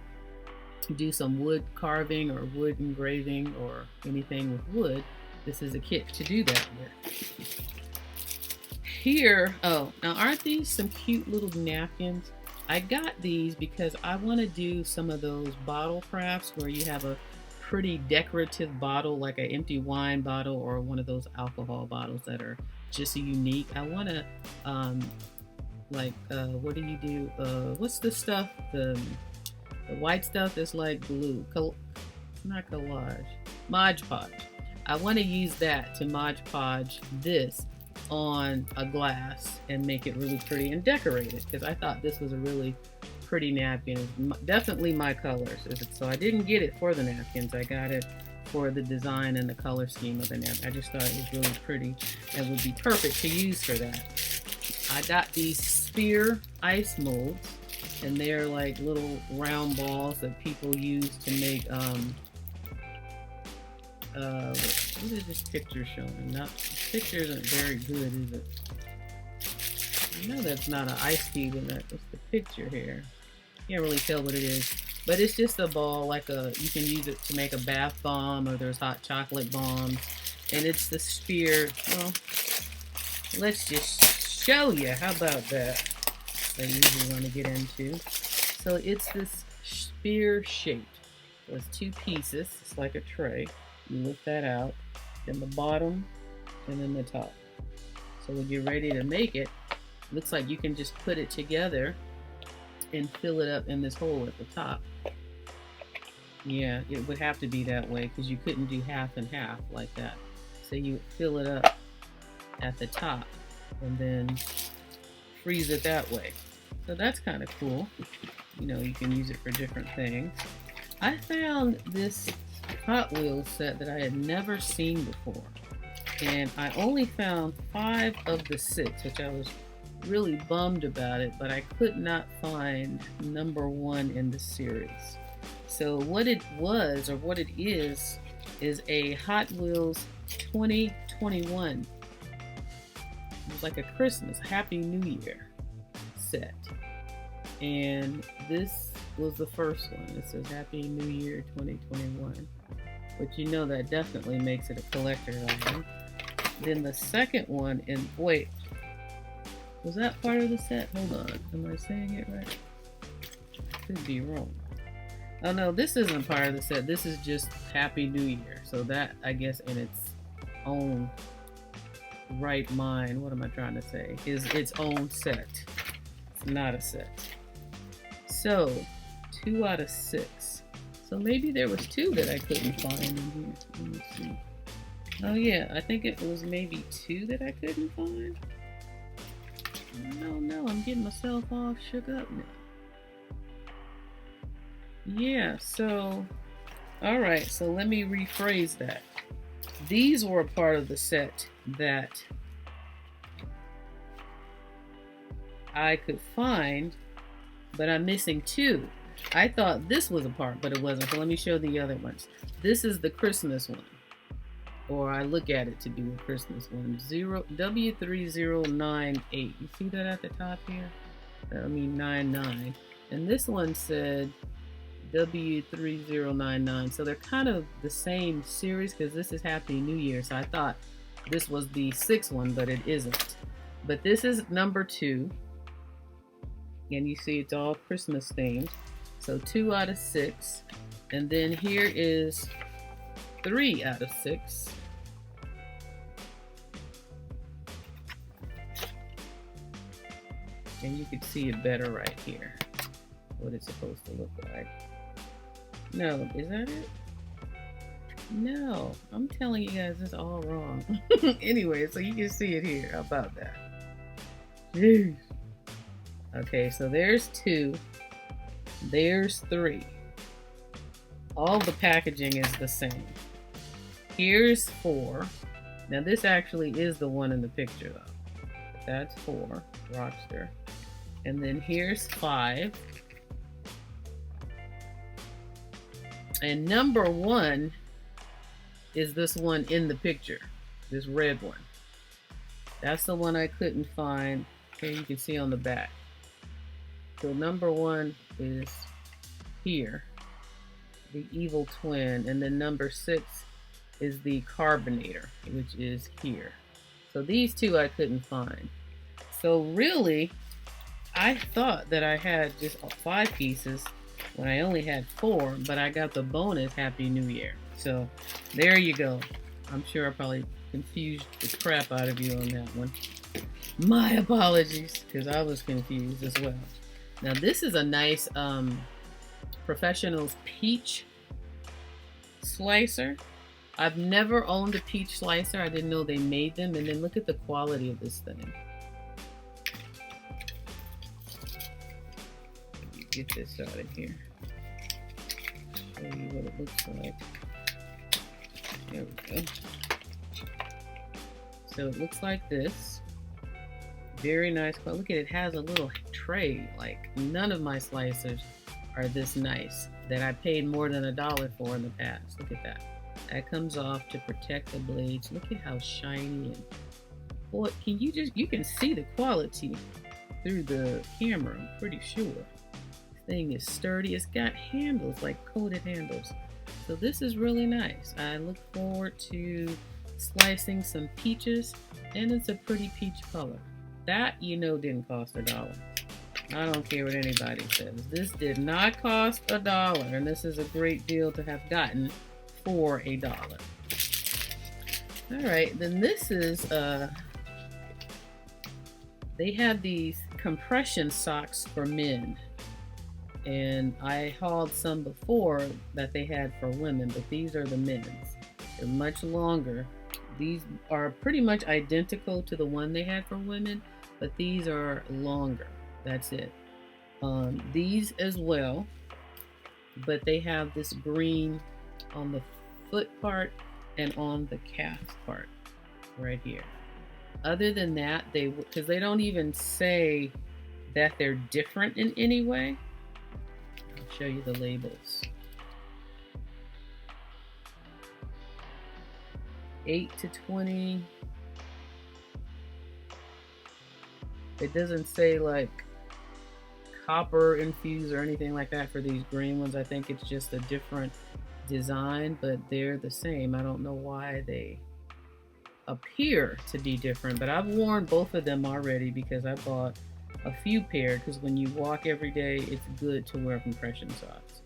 do some wood carving or wood engraving or anything with wood, this is a kit to do that with. Here, oh, now aren't these some cute little napkins? I got these because I want to do some of those bottle crafts where you have a pretty decorative bottle, like an empty wine bottle or one of those alcohol bottles that are just unique. I want to, what do you do? What's the stuff? The white stuff is like glue. Not collage. Mod Podge. I want to use that to Mod Podge this on a glass and make it really pretty and decorate it, because I thought this was a really pretty napkin. Definitely my colors. So I didn't get it for the napkins. I got it for the design and the color scheme of the napkin. I just thought it was really pretty and would be perfect to use for that. I got these sphere ice molds, and they're like little round balls that people use to make what is this picture showing? This picture isn't very good, is it? I know that's not an ice cube in that. It's the picture here. Can't really tell what it is, but it's just a ball, like you can use it to make a bath bomb, or there's hot chocolate bombs, and it's the sphere. Well, let's just show you. How about that? I usually want to get into. So it's this sphere shape. So it's two pieces. It's like a tray. You lift that out, then the bottom, and then the top. So when you're ready to make it, looks like you can just put it together and fill it up in this hole at the top. Yeah, it would have to be that way because you couldn't do half and half like that. So you fill it up at the top and then freeze it that way. So that's kind of cool. You know, you can use it for different things. I found this Hot Wheels set that I had never seen before, and I only found 5 of the 6, which I was really bummed about it, but I could not find number 1 in the series. So what it was, or what it is a Hot Wheels 2021. It was like a Christmas Happy New Year set, and this was the first one. It says Happy New Year 2021, but you know that definitely makes it a collector item. Then the second one, and wait, was that part of the set? Hold on, am I saying it right? Could be wrong. Oh no, this isn't part of the set. This is just Happy New Year. So that, I guess, in its own right mind, what am I trying to say, is its own set. It's not a set. So 2 out of 6. So maybe there was 2 that I couldn't find in here. Let me see. Oh yeah, I think it was maybe 2 that I couldn't find. No, I'm getting myself all shook up now. Yeah, so, all right, so let me rephrase that. These were a part of the set that I could find, but I'm missing 2. I thought this was a part, but it wasn't. So let me show the other ones. This is the Christmas one, or I look at it to be a Christmas one. W3098. You see that at the top here? I mean 99. And this one said W3099. So they're kind of the same series because this is Happy New Year. So I thought this was the 6th one, but it isn't. But this is number 2. And you see it's all Christmas themed. So 2 out of 6. And then here is 3 out of 6. And you can see it better right here, what it's supposed to look like. No, is that it? No, I'm telling you guys it's all wrong. Anyway, so you can see it here. How about that? Jeez. Okay, so there's 2. There's 3. All the packaging is the same. Here's 4. Now this actually is the one in the picture though. That's 4, Rockster. And then here's 5. And number 1 is this one in the picture, this red one. That's the one I couldn't find. Here you can see on the back. So number 1 is here, the Evil Twin, and then number 6 is the Carbonator, which is here. So these 2 I couldn't find. So really, I thought that I had just 5 pieces when I only had 4, but I got the bonus Happy New Year. So there you go. I'm sure I probably confused the crap out of you on that one. My apologies, because I was confused as well. Now this is a nice Professional's peach slicer. I've never owned a peach slicer. I didn't know they made them. And then look at the quality of this thing. Let me get this out of here. Show you what it looks like. There we go. So it looks like this. Very nice. But look at it, it has a little tray. Like none of my slicers are this nice that I paid more than $1 for in the past. Look at that. That comes off to protect the blades. Look at how shiny and boy, you can see the quality through the camera, I'm pretty sure. This thing is sturdy. It's got handles, like coated handles. So this is really nice. I look forward to slicing some peaches, and it's a pretty peach color. That, you know, didn't cost $1. I don't care what anybody says. This did not cost $1, and this is a great deal to have gotten for $1. All right, then this is, they had these compression socks for men, and I hauled some before that they had for women, but these are the men's. They're much longer. These are pretty much identical to the one they had for women, but these are longer. That's it. These as well, but they have this green on the foot part and on the calf part right here. Other than that, because they don't even say that they're different in any way. I'll show you the labels. 8 to 20. It doesn't say like copper infused or anything like that for these green ones. I think it's just a different design, but they're the same. I don't know why they appear to be different, but I've worn both of them already because I bought a few pair, because when you walk every day, it's good to wear compression socks,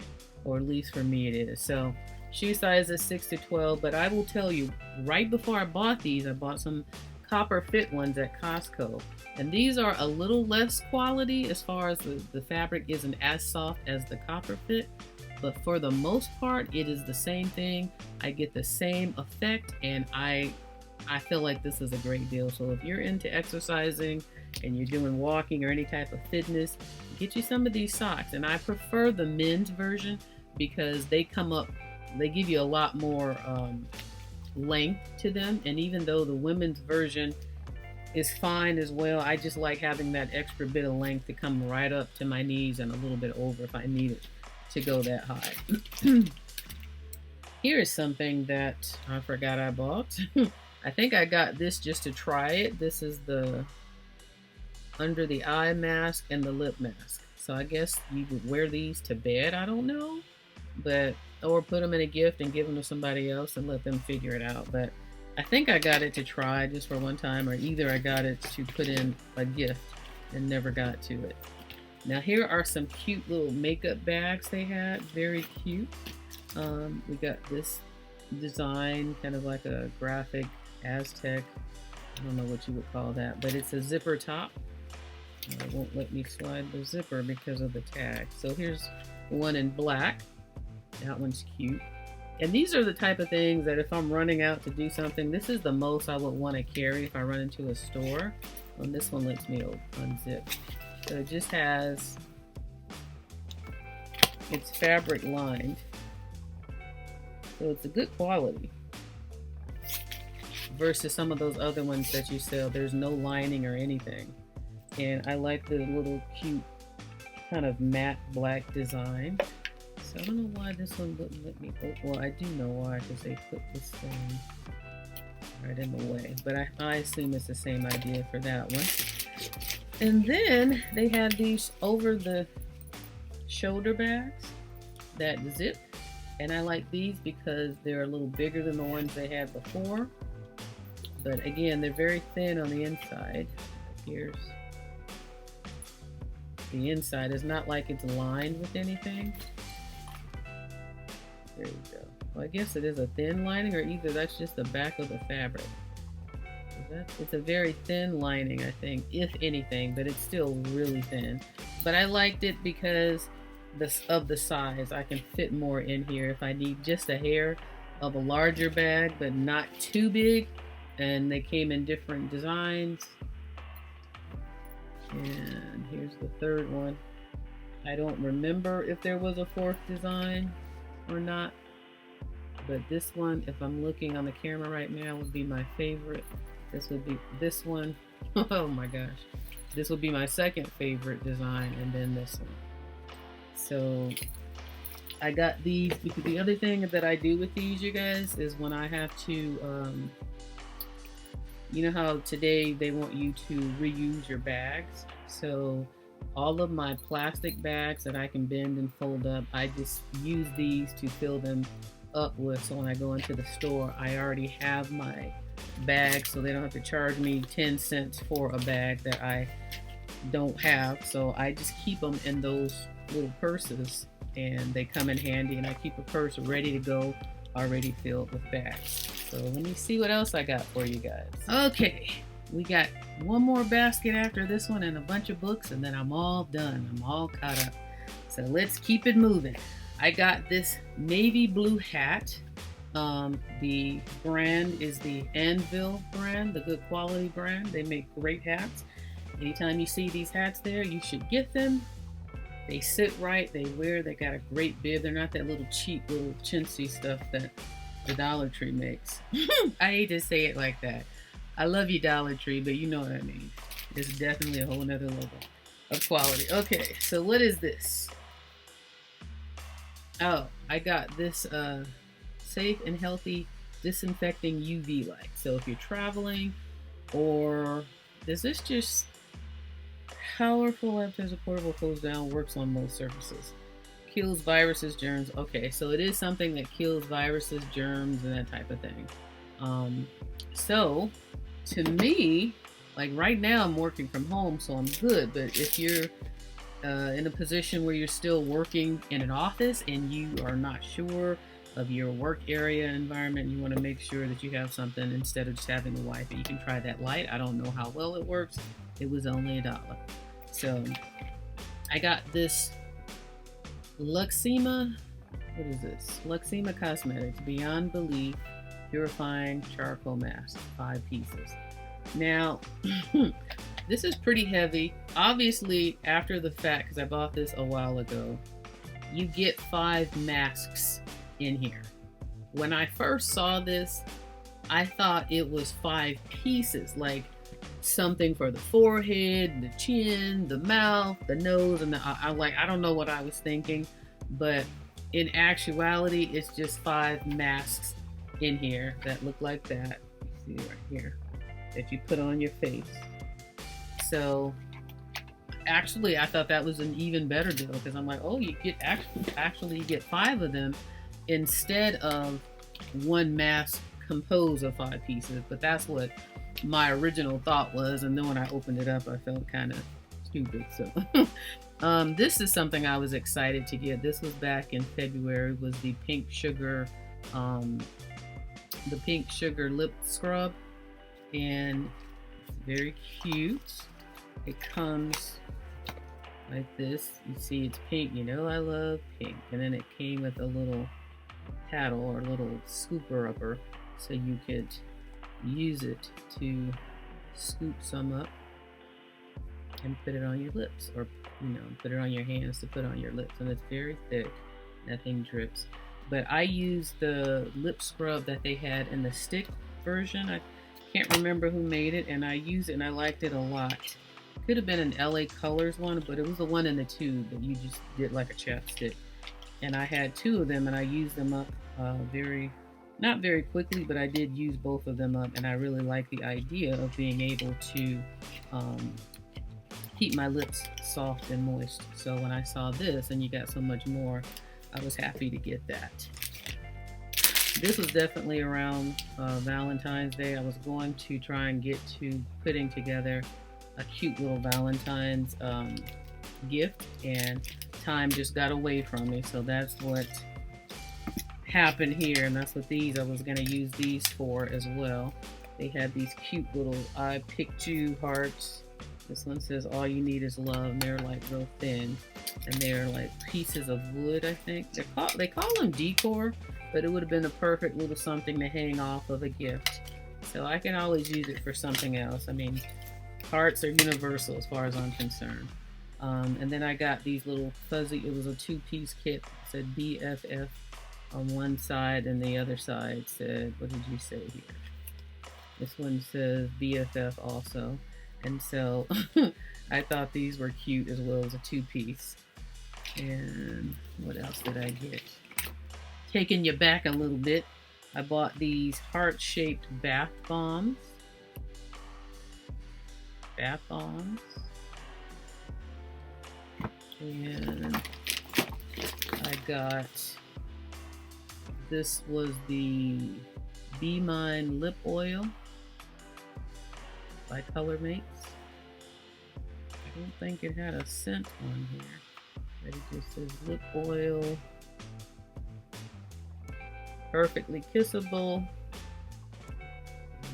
or at least for me it is. So shoe size is 6 to 12, but I will tell you, right before I bought these, I bought some copper fit ones at Costco, and these are a little less quality as far as the fabric isn't as soft as the copper fit, but for the most part it is the same thing. I get the same effect, and I feel like this is a great deal. So if you're into exercising and you're doing walking or any type of fitness, get you some of these socks. And I prefer the men's version because they give you a lot more length to them. And even though the women's version is fine as well, I just like having that extra bit of length to come right up to my knees and a little bit over if I need it to go that high. Here is something that I forgot I bought. I think I got this just to try it. This is the under the eye mask and the lip mask. So I guess you would wear these to bed, I don't know. Or put them in a gift and give them to somebody else and let them figure it out. But I think I got it to try just for one time, or either I got it to put in a gift and never got to it. Now here are some cute little makeup bags they had, very cute. We got this design, kind of like a graphic Aztec, I don't know what you would call that, but it's a zipper top. It won't let me slide the zipper because of the tag. So here's one in black. That one's cute. And these are the type of things that if I'm running out to do something, this is the most I would want to carry if I run into a store. And this one lets me unzip. So it just has, it's fabric lined. So it's a good quality versus some of those other ones that you sell. There's no lining or anything. And I like the little cute kind of matte black design. So I don't know why this one wouldn't let me open. Well, I do know why, because they put this thing right in the way. But I assume it's the same idea for that one. And then they had these over the shoulder bags that zip. And I like these because they're a little bigger than the ones they had before. But again, they're very thin on the inside. Here's the inside. It's not like it's lined with anything. There you go. Well, I guess it is a thin lining, or either that's just the back of the fabric. It's a very thin lining, I think, if anything, but it's still really thin. But I liked it because of the size. I can fit more in here if I need just a hair of a larger bag, but not too big. And they came in different designs. And here's the third one. I don't remember if there was a fourth design or not, but this one, if I'm looking on the camera right now, would be my favorite. This would be this one. Oh my gosh, this would be my second favorite design, and then this one. So I got these because the other thing that I do with these, you guys, is when I have to you know how today they want you to reuse your bags. So all of my plastic bags that I can bend and fold up, I just use these to fill them up with. So when I go into the store, I already have my bag, so they don't have to charge me 10 cents for a bag that I don't have. So I just keep them in those little purses, and they come in handy, and I keep a purse ready to go, already filled with bags. So let me see what else I got for you guys. Okay, we got one more basket after this one and a bunch of books, and then I'm all done. I'm all caught up. So let's keep it moving. I got this navy blue hat. The brand is the Anvil brand, the good quality brand. They make great hats. Anytime you see these hats there, you should get them. They sit right, they got a great bib. They're not that little cheap little chintzy stuff that the Dollar Tree makes. I hate to say it like that. I love you, Dollar Tree, but you know what I mean. It's definitely a whole nother level of quality. Okay, so what is this? Oh, I got this safe and healthy disinfecting UV light. So if you're traveling, or is this just powerful after a portable close down, works on most surfaces. Kills viruses, germs. Okay, so it is something that kills viruses, germs, and that type of thing. So to me, like right now I'm working from home, so I'm good. But if you're in a position where you're still working in an office and you are not sure of your work area environment, you want to make sure that you have something instead of just having the Wi-Fi. You can try that light. I don't know how well it works. It was only $1. So I got this Luxema. What is this? Luxema Cosmetics Beyond Belief Purifying Charcoal Mask, 5 pieces. Now, this is pretty heavy. Obviously, after the fact, because I bought this a while ago, you get 5 masks in here. When I first saw this, I thought it was 5 pieces, like something for the forehead, the chin, the mouth, the nose, and I don't know what I was thinking, but in actuality, it's just 5 masks in here that look like that. You see right here, that you put on your face. So actually, I thought that was an even better deal, because I'm like, oh, you get actually you get 5 of them instead of 1 mask composed of 5 pieces. But that's what my original thought was, and then when I opened it up, I felt kind of stupid. So this is something I was excited to get. This was back in February. Was the pink sugar lip scrub, and it's very cute. It comes like this. You see it's pink. You know I love pink. And then it came with a little paddle or little scooper upper, so you could use it to scoop some up and put it on your lips, or put it on your hands to put on your lips. And it's very thick, nothing drips. But I used the lip scrub that they had in the stick version. I can't remember who made it, and I used it and I liked it a lot. Could have been an LA Colors one, but it was the one in the tube that you just did like a chapstick. And I had 2 of them, and I used them up not very quickly, but I did use both of them up, and I really like the idea of being able to keep my lips soft and moist. So when I saw this, and you got so much more, I was happy to get that. This was definitely around Valentine's Day. I was going to try and get to putting together a cute little Valentine's gift, and time just got away from me. So that's what happened here, and that's what I was going to use these for as well. They had these cute little I picked you hearts. This one says all you need is love, and they're like real thin, and they're like pieces of wood. I think they call them decor, but it would have been a perfect little something to hang off of a gift. So I can always use it for something else. I mean, hearts are universal as far as I'm concerned. And then I got these little fuzzy, it was a 2-piece kit. It said BFF on one side, and the other side said, what did you say here? This one says BFF also. And so I thought these were cute as well as a 2-piece. And what else did I get? Taking you back a little bit, I bought these heart-shaped bath bombs. And I got, this was the Be Mine lip oil by Color Mates. I don't think it had a scent on here, but it just says lip oil, perfectly kissable.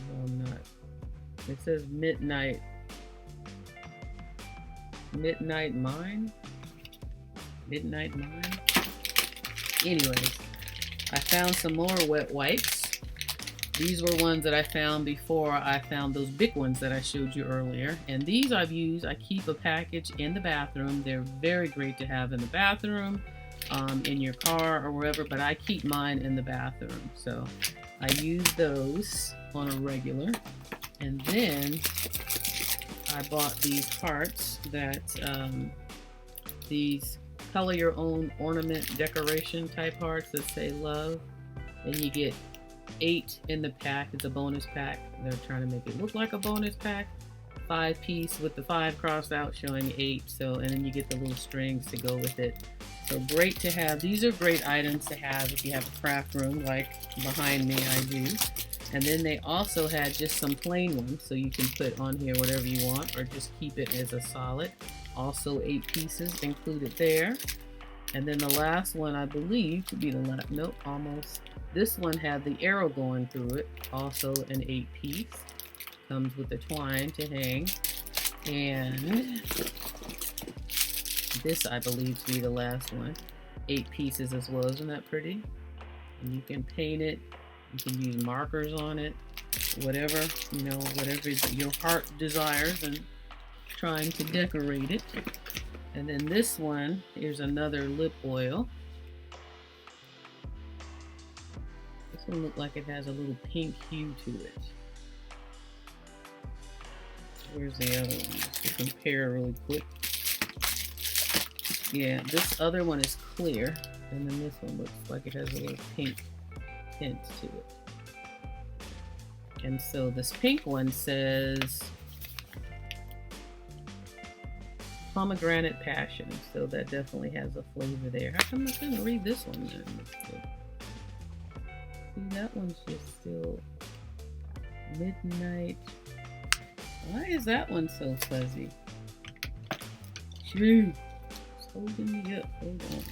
No, I'm not. It says Midnight Mine. Anyways, I found some more wet wipes. These were ones that I found before I found those big ones that I showed you earlier. And these I've used. I keep a package in the bathroom. They're very great to have in the bathroom, in your car or wherever, but I keep mine in the bathroom. So I use those on a regular. And then I bought these hearts that, these color your own ornament decoration type hearts that say love. And you get 8 in the pack. It's a bonus pack. They're trying to make it look like a bonus pack. 5-piece with the 5 crossed out showing 8. So, and then you get the little strings to go with it. So great to have. These are great items to have if you have a craft room like behind me I do. And then they also had just some plain ones, so you can put on here whatever you want or just keep it as a solid. Also 8 pieces included there. And then the last one, I believe, to be the last, nope, almost. This one had the arrow going through it, also an 8 piece. Comes with the twine to hang. And this, I believe, to be the last one. 8 pieces as well. Isn't that pretty? And you can paint it. You can use markers on it. Whatever, you know, whatever your heart desires and trying to decorate it. And then this one, here's another lip oil. This one looks like it has a little pink hue to it. Where's the other one? Just to compare really quick. Yeah, this other one is clear, and then this one looks like it has a little pink tint to it. And so this pink one says pomegranate passion, so that definitely has a flavor there. How come I couldn't read this one then? See, that one's just still midnight. Why is that one so fuzzy? Shoo, it's holding me up. Hold on.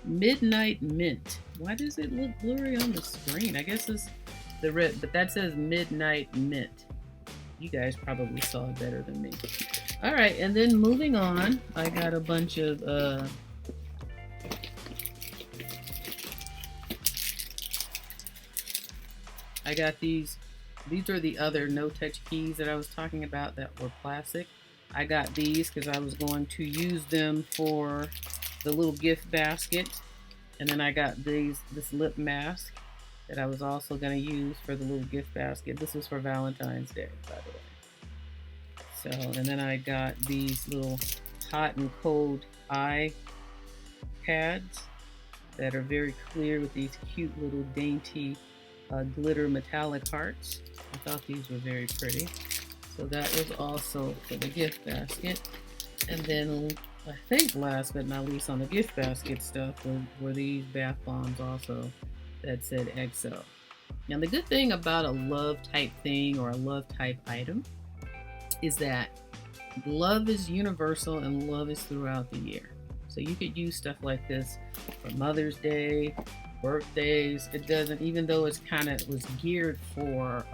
Midnight mint. Why does it look blurry on the screen? I guess it's the red, but that says midnight mint. You guys probably saw it better than me. All right, and then moving on, I got a bunch of I got these are the other no-touch keys that I was talking about that were plastic. I got these because I was going to use them for the little gift basket. And then I got this lip mask that I was also going to use for the little gift basket. This was for Valentine's Day, by the way. So, and then I got these little hot and cold eye pads that are very clear with these cute little dainty glitter metallic hearts. I thought these were very pretty. So that was also for the gift basket. And then I think last but not least on the gift basket stuff were these bath bombs also that said XO. Now the good thing about a love type thing or a love type item is that love is universal and love is throughout the year. So you could use stuff like this for Mother's Day, birthdays. It doesn't, even though it's was geared for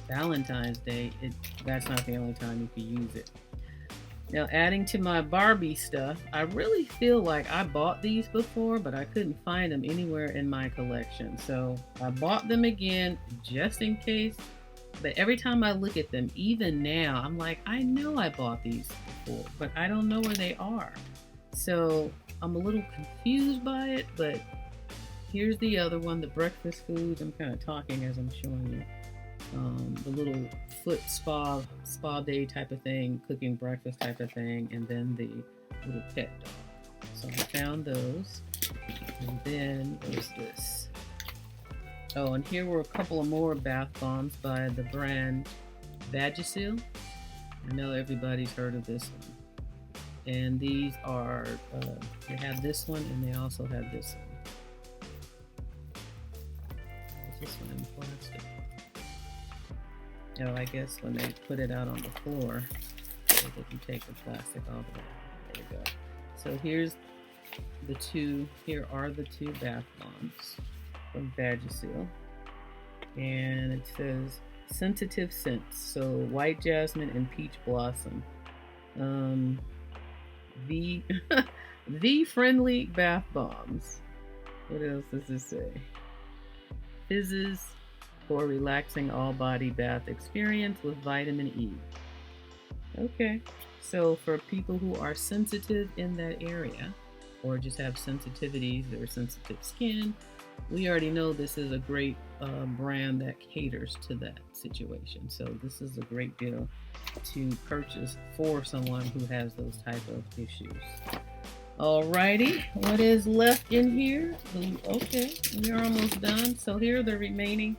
Valentine's Day, that's not the only time you could use it. Now, adding to my Barbie stuff, I really feel like I bought these before, but I couldn't find them anywhere in my collection. So I bought them again just in case. But every time I look at them, even now, I'm like, I know I bought these before, but I don't know where they are. So I'm a little confused by it, but here's the other one, the breakfast foods. I'm kind of talking as I'm showing you. The little foot spa day type of thing, cooking breakfast type of thing, and then the little pet dog. So I found those. And then there's this. Oh, and here were a couple of more bath bombs by the brand Vagisil. I know everybody's heard of this one. And these are, they have this one and they also have this one. Is this one in plastic? Oh, I guess when they put it out on the floor, they can take the plastic off. There we go. So here are the two bath bombs from Vagisil. And it says sensitive scents. So white jasmine and peach blossom. The friendly bath bombs. What else does this say? Fizzes for relaxing all-body bath experience with vitamin E. Okay, so for people who are sensitive in that area, or just have sensitivities or sensitive skin, we already know this is a great brand that caters to that situation. So this is a great deal to purchase for someone who has those type of issues. Alrighty, what is left in here? Okay, we're almost done. So here are the remaining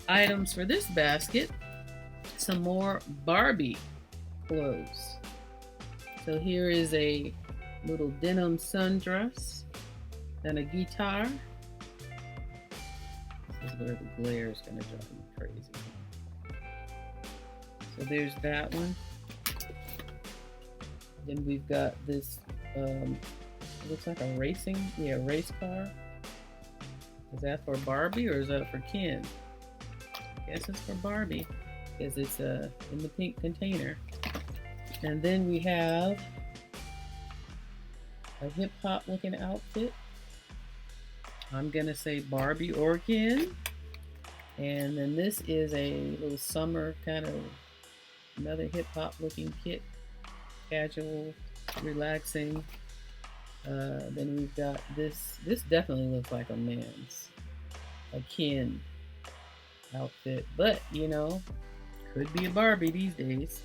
items for this basket. Some more Barbie clothes. So here is a little denim sundress and a guitar. This is where the glare is going to drive me crazy. So there's that one. Then we've got this, looks like a race car. Is that for Barbie or is that for Ken? I guess it's for Barbie because it's in the pink container. And then we have a hip hop looking outfit. I'm gonna say Barbie or Ken. And then this is a little summer kind of another hip hop looking kit. Casual, relaxing. Then we've got this. This definitely looks like a man's, a Ken outfit, but you know, could be a Barbie these days.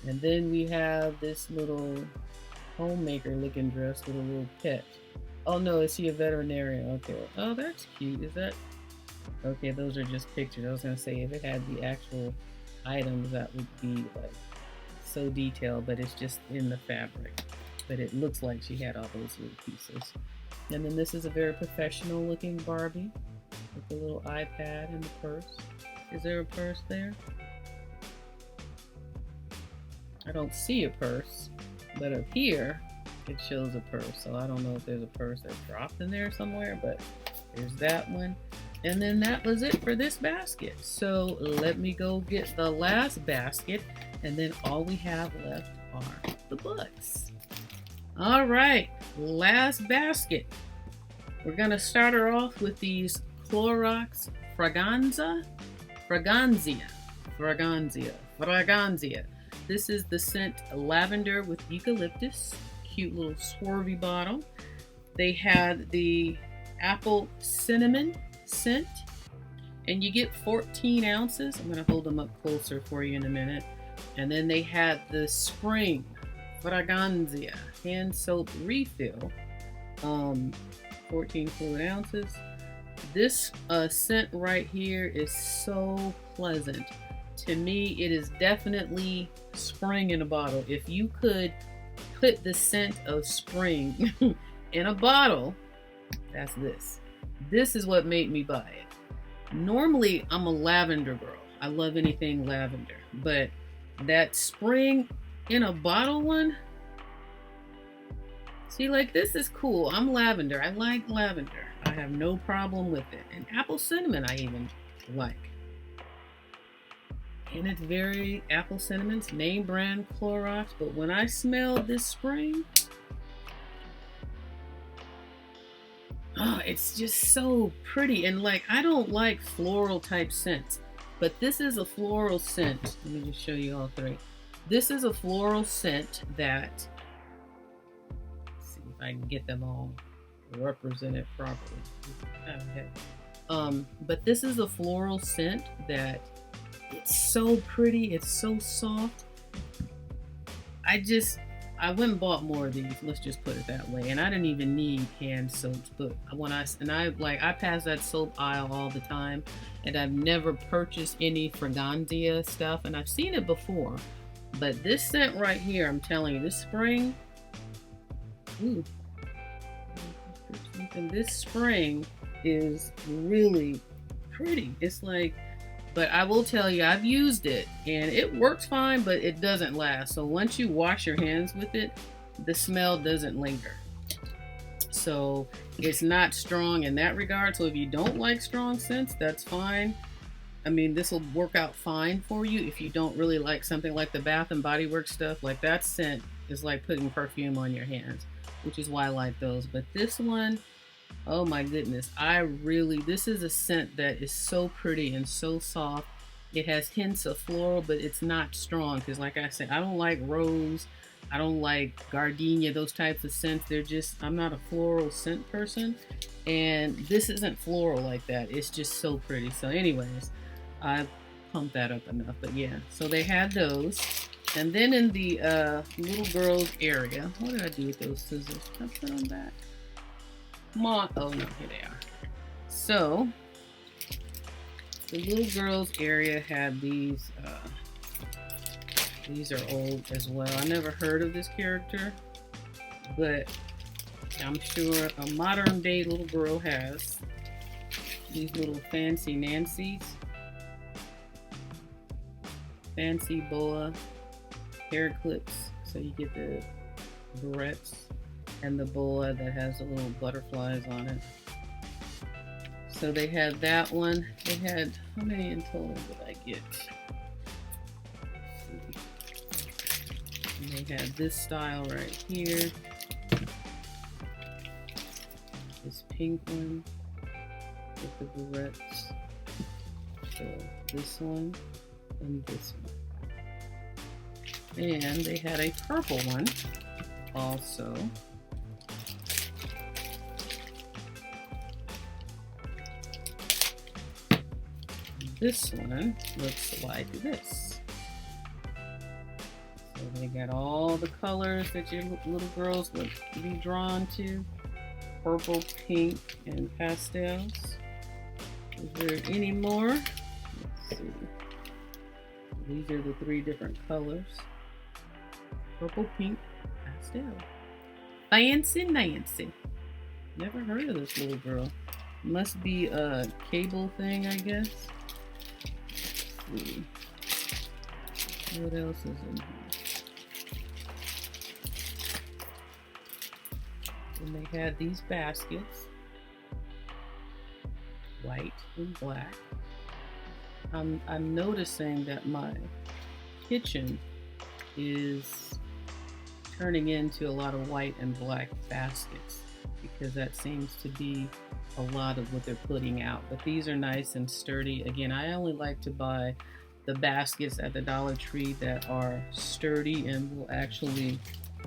And then we have this little homemaker looking dress with a little pet. Oh no, is he a veterinarian? Okay. Oh, that's cute. Is that? Okay, those are just pictures. I was gonna say if it had the actual items, that would be like so detailed, but it's just in the fabric. But it looks like she had all those little pieces. And then this is a very professional looking Barbie with the little iPad and the purse. Is there a purse there? I don't see a purse, but up here it shows a purse. So I don't know if there's a purse that's dropped in there somewhere, but there's that one. And then that was it for this basket. So let me go get the last basket, and then all we have left are the books. All right, last basket. We're gonna start her off with these Clorox Fragranza. This is the scent lavender with eucalyptus. Cute little swervy bottle. They had the apple cinnamon scent, and you get 14 ounces. I'm gonna hold them up closer for you in a minute. And then they had the spring Fragranza hand soap refill, 14 fluid ounces. This scent right here is so pleasant. To me, it is definitely spring in a bottle. If you could put the scent of spring in a bottle, that's this. This is what made me buy it. Normally, I'm a lavender girl. I love anything lavender, but that spring in a bottle one, see, like, this is cool. I'm lavender. I like lavender. I have no problem with it. And apple cinnamon I even like. And it's very apple cinnamon's name brand Clorox, but when I smelled this spring, oh, it's just so pretty. And like, I don't like floral type scents, but this is a floral scent. Let me just show you all three. This is a floral scent that, let's see if I can get them all represented properly. But this is a floral scent that it's so pretty. It's so soft. I went and bought more of these. Let's just put it that way. And I didn't even need hand soaps, but I pass that soap aisle all the time, and I've never purchased any Fragranza stuff, and I've seen it before. But this scent right here, I'm telling you, this spring, ooh, and this spring is really pretty. It's like, but I will tell you, I've used it and it works fine, but it doesn't last. So once you wash your hands with it, the smell doesn't linger. So it's not strong in that regard. So if you don't like strong scents, that's fine. I mean, this will work out fine for you if you don't really like something like the Bath and Body Works stuff. Like, that scent is like putting perfume on your hands, which is why I like those. But this one, oh my goodness, this is a scent that is so pretty and so soft. It has hints of floral, but it's not strong because, like I said, I don't like rose, I don't like gardenia, those types of scents. I'm not a floral scent person, and this isn't floral like that. It's just so pretty. So anyways, I pumped that up enough. But yeah, so they had those. And then in the little girls area, what did I do with those scissors? Did I put them back? Come on. Oh no, here they are. So the little girls area had these. These are old as well. I never heard of this character, but I'm sure a modern day little girl has. these little fancy Nancy's. Fancy boa hair clips. So you get the barrettes and the boa that has the little butterflies on it. So they had that one. They had, how many in total did I get? And they had this style right here. This pink one with the barrettes. So this one and this one. And they had a purple one also. This one looks like this. So they got all the colors that your little girls would be drawn to. Purple, pink, and pastels. Is there any more? Let's see. These are the 3 different colors. Purple, pink, pastel. Fancy Nancy. Never heard of this little girl. Must be a cable thing, I guess. Let's see. What else is in here? And they had these baskets. White and black. I'm noticing that my kitchen is turning into a lot of white and black baskets because that seems to be a lot of what they're putting out. But these are nice and sturdy. Again, I only like to buy the baskets at the Dollar Tree that are sturdy and will actually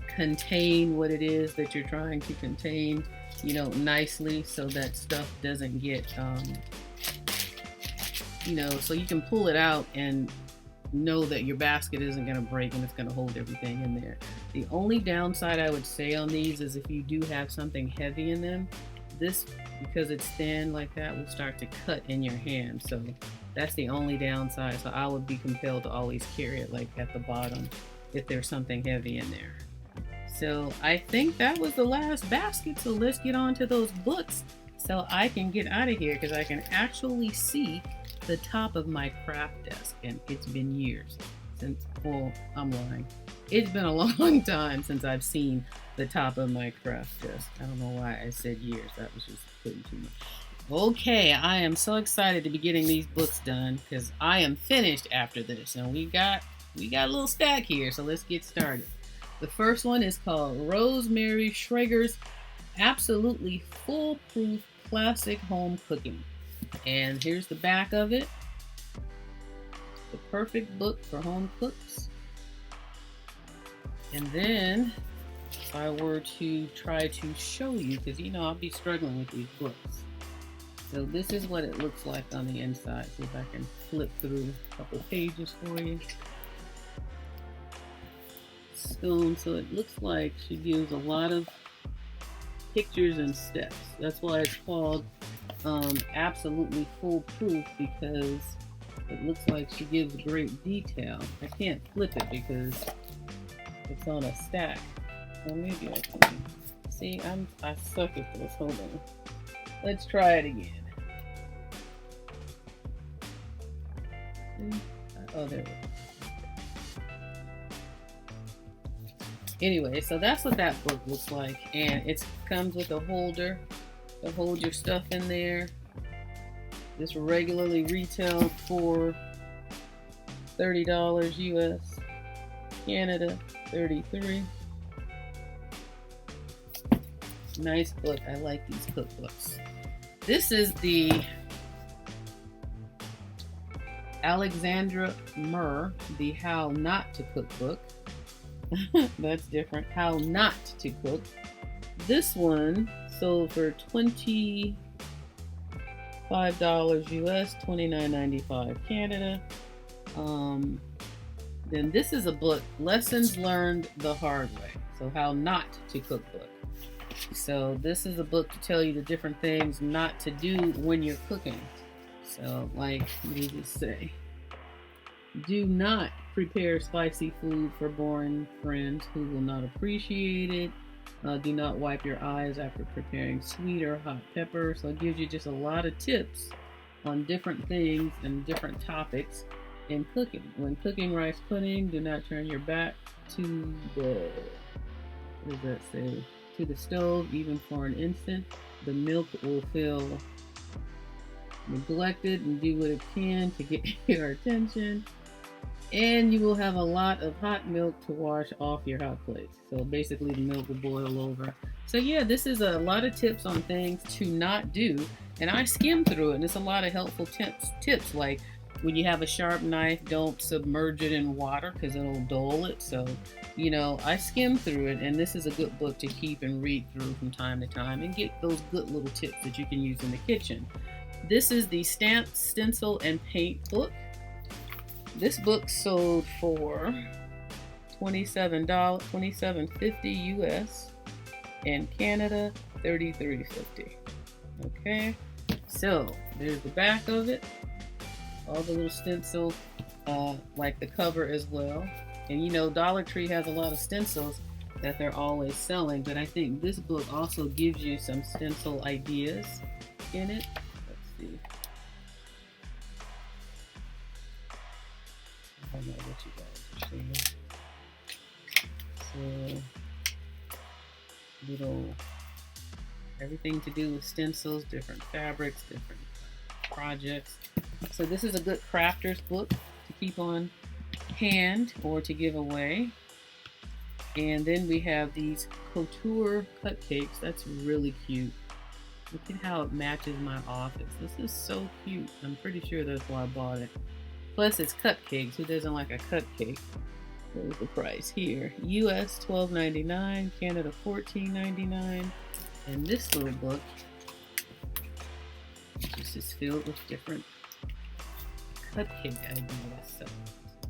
contain what it is that you're trying to contain, you know, nicely, so that stuff doesn't get you know, so you can pull it out and know that your basket isn't going to break and it's going to hold everything in there. The only downside I would say on these is if you do have something heavy in them, this, because it's thin like that, will start to cut in your hand. So that's the only downside. So I would be compelled to always carry it like at the bottom if there's something heavy in there. So I think that was the last basket. So let's get on to those books so I can get out of here, because I can actually see the top of my craft desk, and it's been years since, well, I'm lying. It's been a long time since I've seen the top of my craft desk. I don't know why I said years. That was just putting too much. Okay, I am so excited to be getting these books done because I am finished after this, and we got a little stack here, so let's get started. The first one is called Rosemary Schrager's Absolutely Foolproof Classic Home Cooking. And here's the back of it. The perfect book for home cooks. And then, if I were to try to show you, because you know I'll be struggling with these books. So this is what it looks like on the inside. See if I can flip through a couple pages for you. So it looks like she gives a lot of pictures and steps. That's why it's called Absolutely Foolproof, because it looks like she gives great detail. I can't flip it because it's on a stack. Well, maybe I can. See, I suck at this. Hold on. Let's try it again. See? Oh, there we go. Anyway, so that's what that book looks like, and it comes with a holder to hold your stuff in there. This regularly retailed for $30 US, Canada $33. Nice book. I like these cookbooks. This is the Alexandra Murr, the How Not to Cook book. That's different. How Not to Cook. This one sold for $25 US, $29.95 Canada. Then this is a book, Lessons Learned the Hard Way. So How Not to Cook book. So this is a book to tell you the different things not to do when you're cooking. So like, what does it say? Do not prepare spicy food for boring friends who will not appreciate it. Do not wipe your eyes after preparing sweet or hot pepper. So it gives you just a lot of tips on different things and different topics in cooking. When cooking rice pudding, do not turn your back to the, what does that say? To the stove, even for an instant. The milk will feel neglected and do what it can to get your attention. And you will have a lot of hot milk to wash off your hot plates. So basically the milk will boil over. So yeah, this is a lot of tips on things to not do. And I skimmed through it, and it's a lot of helpful tips like when you have a sharp knife, don't submerge it in water because it'll dull it. So, you know, I skimmed through it, and this is a good book to keep and read through from time to time and get those good little tips that you can use in the kitchen. This is the Stamp, Stencil, and Paint book. This book sold for $27.50 US, and Canada $33.50. Okay, so there's the back of it, all the little stencils, like the cover as well. And you know, Dollar Tree has a lot of stencils that they're always selling, but I think this book also gives you some stencil ideas in it. Let's see. I don't know what you guys are seeing. So, little, everything to do with stencils, different fabrics, different projects. So this is a good crafter's book to keep on hand or to give away. And then we have these couture cupcakes. That's really cute. Look at how it matches my office. This is so cute. I'm pretty sure that's why I bought it. Plus it's cupcakes. Who doesn't like a cupcake? What was the price here? US $12.99, Canada $14.99. And this little book just is filled with different cupcake ideas. So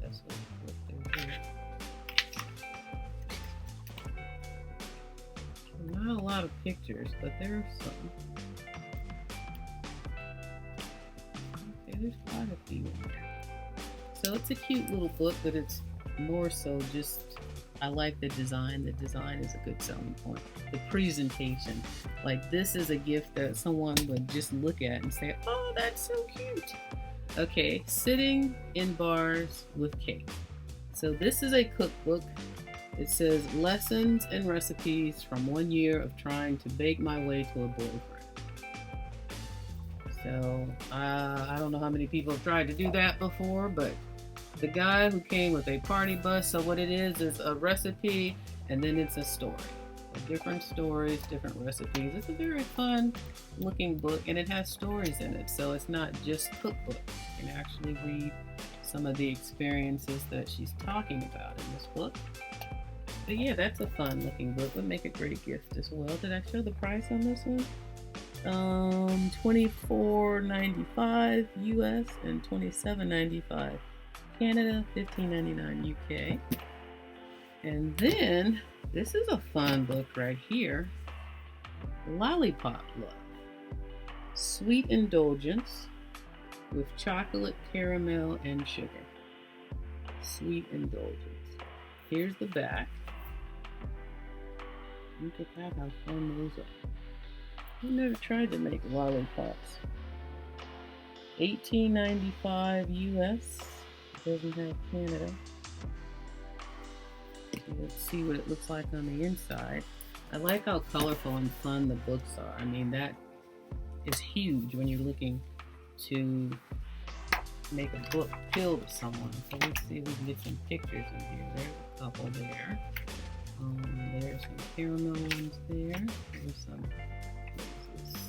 that's what they're here. Not a lot of pictures, but there are some. Okay, there's quite a few in there. So it's a cute little book, but it's more so just, I like the design. The design is a good selling point. The presentation, like this is a gift that someone would just look at and say, oh, that's so cute. Okay, Sitting in Bars with Cake. So this is a cookbook. It says lessons and recipes from 1 year of trying to bake my way to a boyfriend. So I don't know how many people have tried to do that before, but the guy who came with a party bus. So what it is a recipe, and then it's a story. So different stories, different recipes. It's a very fun looking book, and it has stories in it. So it's not just cookbook. You can actually read some of the experiences that she's talking about in this book. But yeah, that's a fun looking book. Would make a great gift as well. Did I show the price on this one? $24.95 US and $27.95 Canada, $15.99 UK. And then this is a fun book right here. Lollipop Love. Sweet Indulgence with chocolate, caramel, and sugar. Sweet Indulgence. Here's the back. Look at that, how fun those are. I've never tried to make lollipops. $18.95 US. It doesn't have Canada. Let's see what it looks like on the inside. I like how colorful and fun the books are. I mean, that is huge when you're looking to make a book appeal to someone. So let's see if we can get some pictures in here. There's a couple there. There's some caramel ones there. There's some, what is this?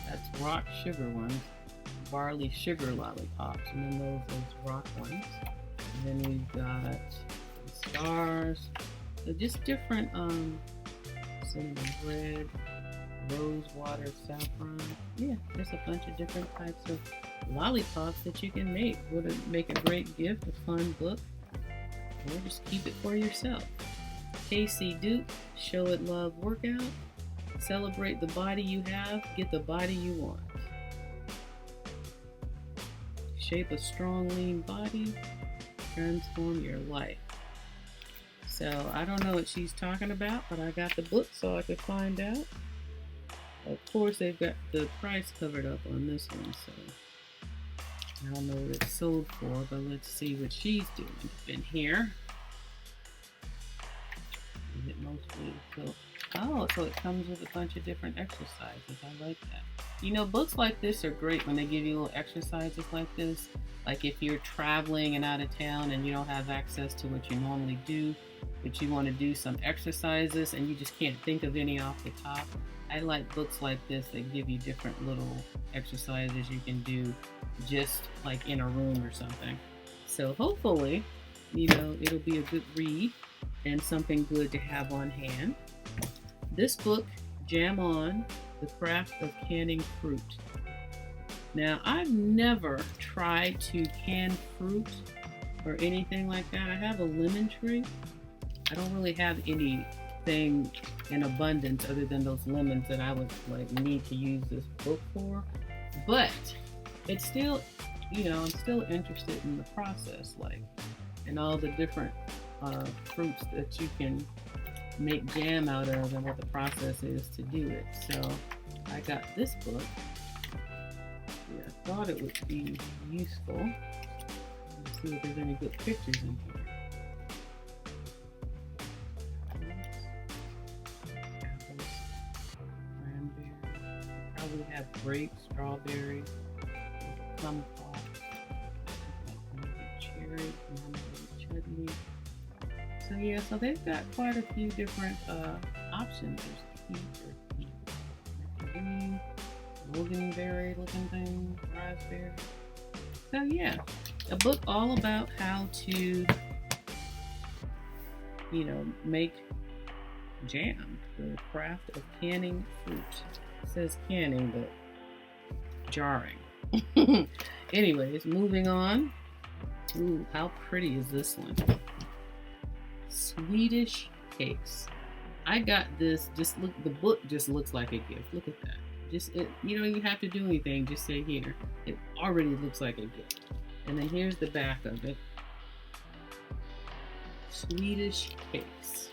That's rock sugar ones. Barley sugar lollipops. And then those rock ones. And then we've got stars. So just different cinnamon bread, rose water, saffron. Yeah, there's a bunch of different types of lollipops that you can make. Would make a great gift, a fun book, or just keep it for yourself. Casey Duke, Show It Love Workout. Celebrate the body you have, get the body you want. Shape a strong, lean body, transform your life. So I don't know what she's talking about, but I got the book so I could find out. Of course, they've got the price covered up on this one, so I don't know what it's sold for, but let's see what she's doing in here. Is it mostly so? Oh, so it comes with a bunch of different exercises. I like that. You know, books like this are great when they give you little exercises like this. Like if you're traveling and out of town and you don't have access to what you normally do, but you want to do some exercises and you just can't think of any off the top. I like books like this that give you different little exercises you can do just like in a room or something. So hopefully, you know, it'll be a good read and something good to have on hand. This book, Jam On, The Craft of Canning Fruit. Now, I've never tried to can fruit or anything like that. I have a lemon tree. I don't really have anything in abundance other than those lemons that I would like need to use this book for. But it's still, you know, I'm still interested in the process, like, and all the different fruits that you can make jam out of and what the process is to do it. So I got this book. Yeah, I thought it would be useful. Let's see if there's any good pictures in here. Apples, cranberry, probably have grapes, strawberries, kumquat, cherry, chutney. So yeah, so they've got quite a few different options. There's peach or nectarine, loganberry looking thing, raspberry. So yeah, a book all about how to, you know, make jam, the craft of canning fruit. It says canning, but jarring. Anyways, moving on. Ooh, how pretty is this one? Swedish cakes. I got this, just look, the book just looks like a gift. Look at that. Just, it, you don't even have to do anything, just say here. It already looks like a gift. And then here's the back of it. Swedish cakes.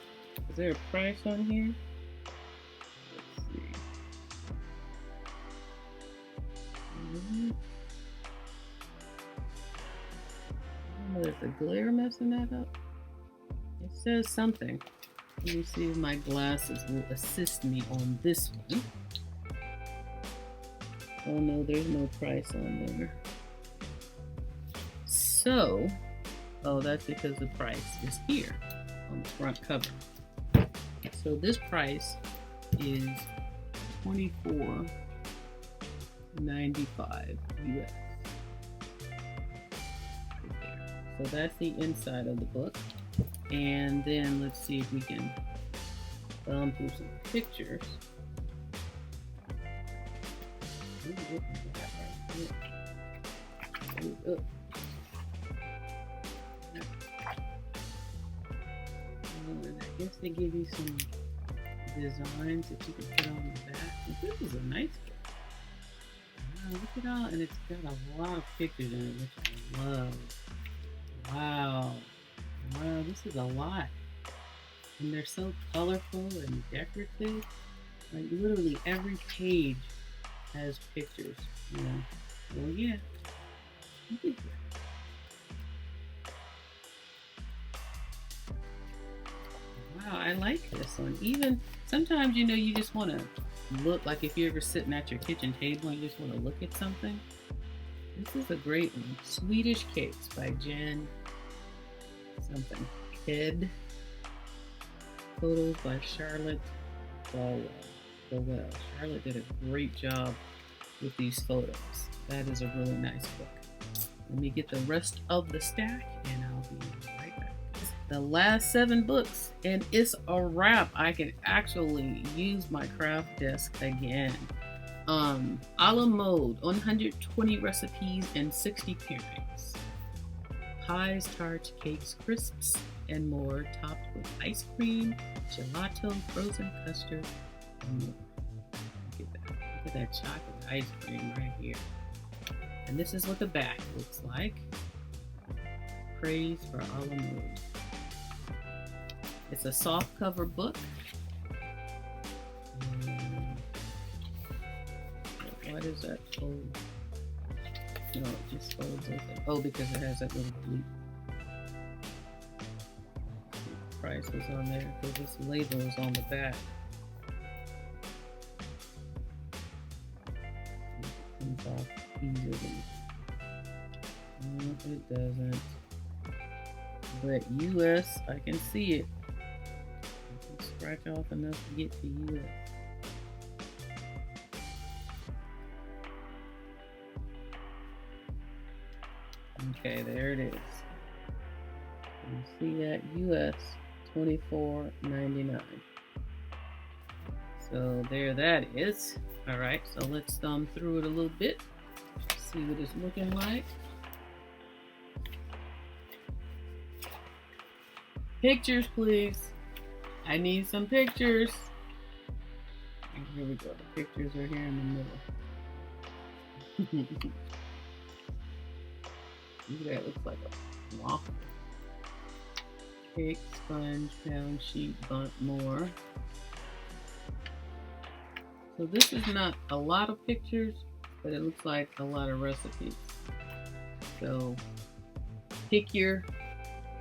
Is there a price on here? Let's see. I don't know if the glare messing that up. It says something. Let me see if my glasses will assist me on this one. Oh no, there's no price on there. So, oh, that's because the price is here on the front cover. So this price is $24.95 US. So that's the inside of the book. And then let's see if we can thumb through some pictures. And I guess they give you some designs that you can put on the back. This is a nice book. Wow, look at all, and it's got a lot of pictures in it, which I love. Wow. Wow, this is a lot. And they're so colorful and decorative. Like literally every page has pictures, you know. Well, yeah. Wow, I like this one. Even sometimes, you know, you just want to look, like if you're ever sitting at your kitchen table and you just want to look at something. This is a great one. Swedish Cakes by Jen something. Ked. Photos by Charlotte Bowell. Charlotte did a great job with these photos. That is a really nice book. Let me get the rest of the stack and I'll be right back. The last 7 books and it's a wrap. I can actually use my craft desk again. A la mode, 120 recipes and 60 pairings. Pies, tarts, cakes, crisps, and more, topped with ice cream, gelato, frozen custard, and more. Look at that chocolate ice cream right here. And this is what the back looks like. Praise for a la mode. It's a soft cover book. Why does that fold? No, it just folds open. Oh, because it has that little bleep. Price is on there because this label is on the back. It comes off easily. No, it doesn't. But US, I can see it. I can scratch off enough to get to US. Okay, there it is. You see that US $24.99. So there that is. All right, so let's thumb through it a little bit. See what it's looking like. Pictures, please. I need some pictures. And here we go. The pictures are here in the middle. Look at that. It looks like a waffle. Cake, sponge, pound sheet, bunt, more. So this is not a lot of pictures, but it looks like a lot of recipes. So pick your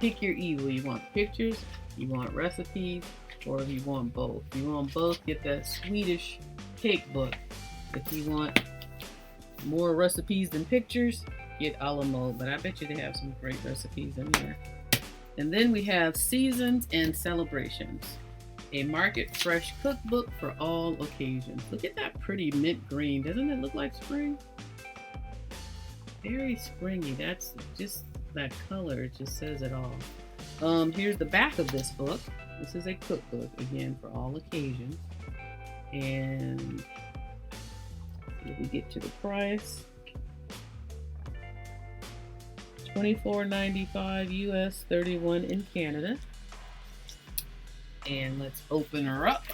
evil. You want pictures, you want recipes, or if you want both. If you want both, get that Swedish cake book. If you want more recipes than pictures, get a la mode. But I bet you they have some great recipes in here. And then we have Seasons and Celebrations, a market fresh cookbook for all occasions. Look at that pretty mint green. Doesn't it look like spring? Very springy. That's just that color. It just says it all. Here's the back of this book. This is a cookbook, again, for all occasions. And if we get to the price, $24.95 US, $31 in Canada. And let's open her up.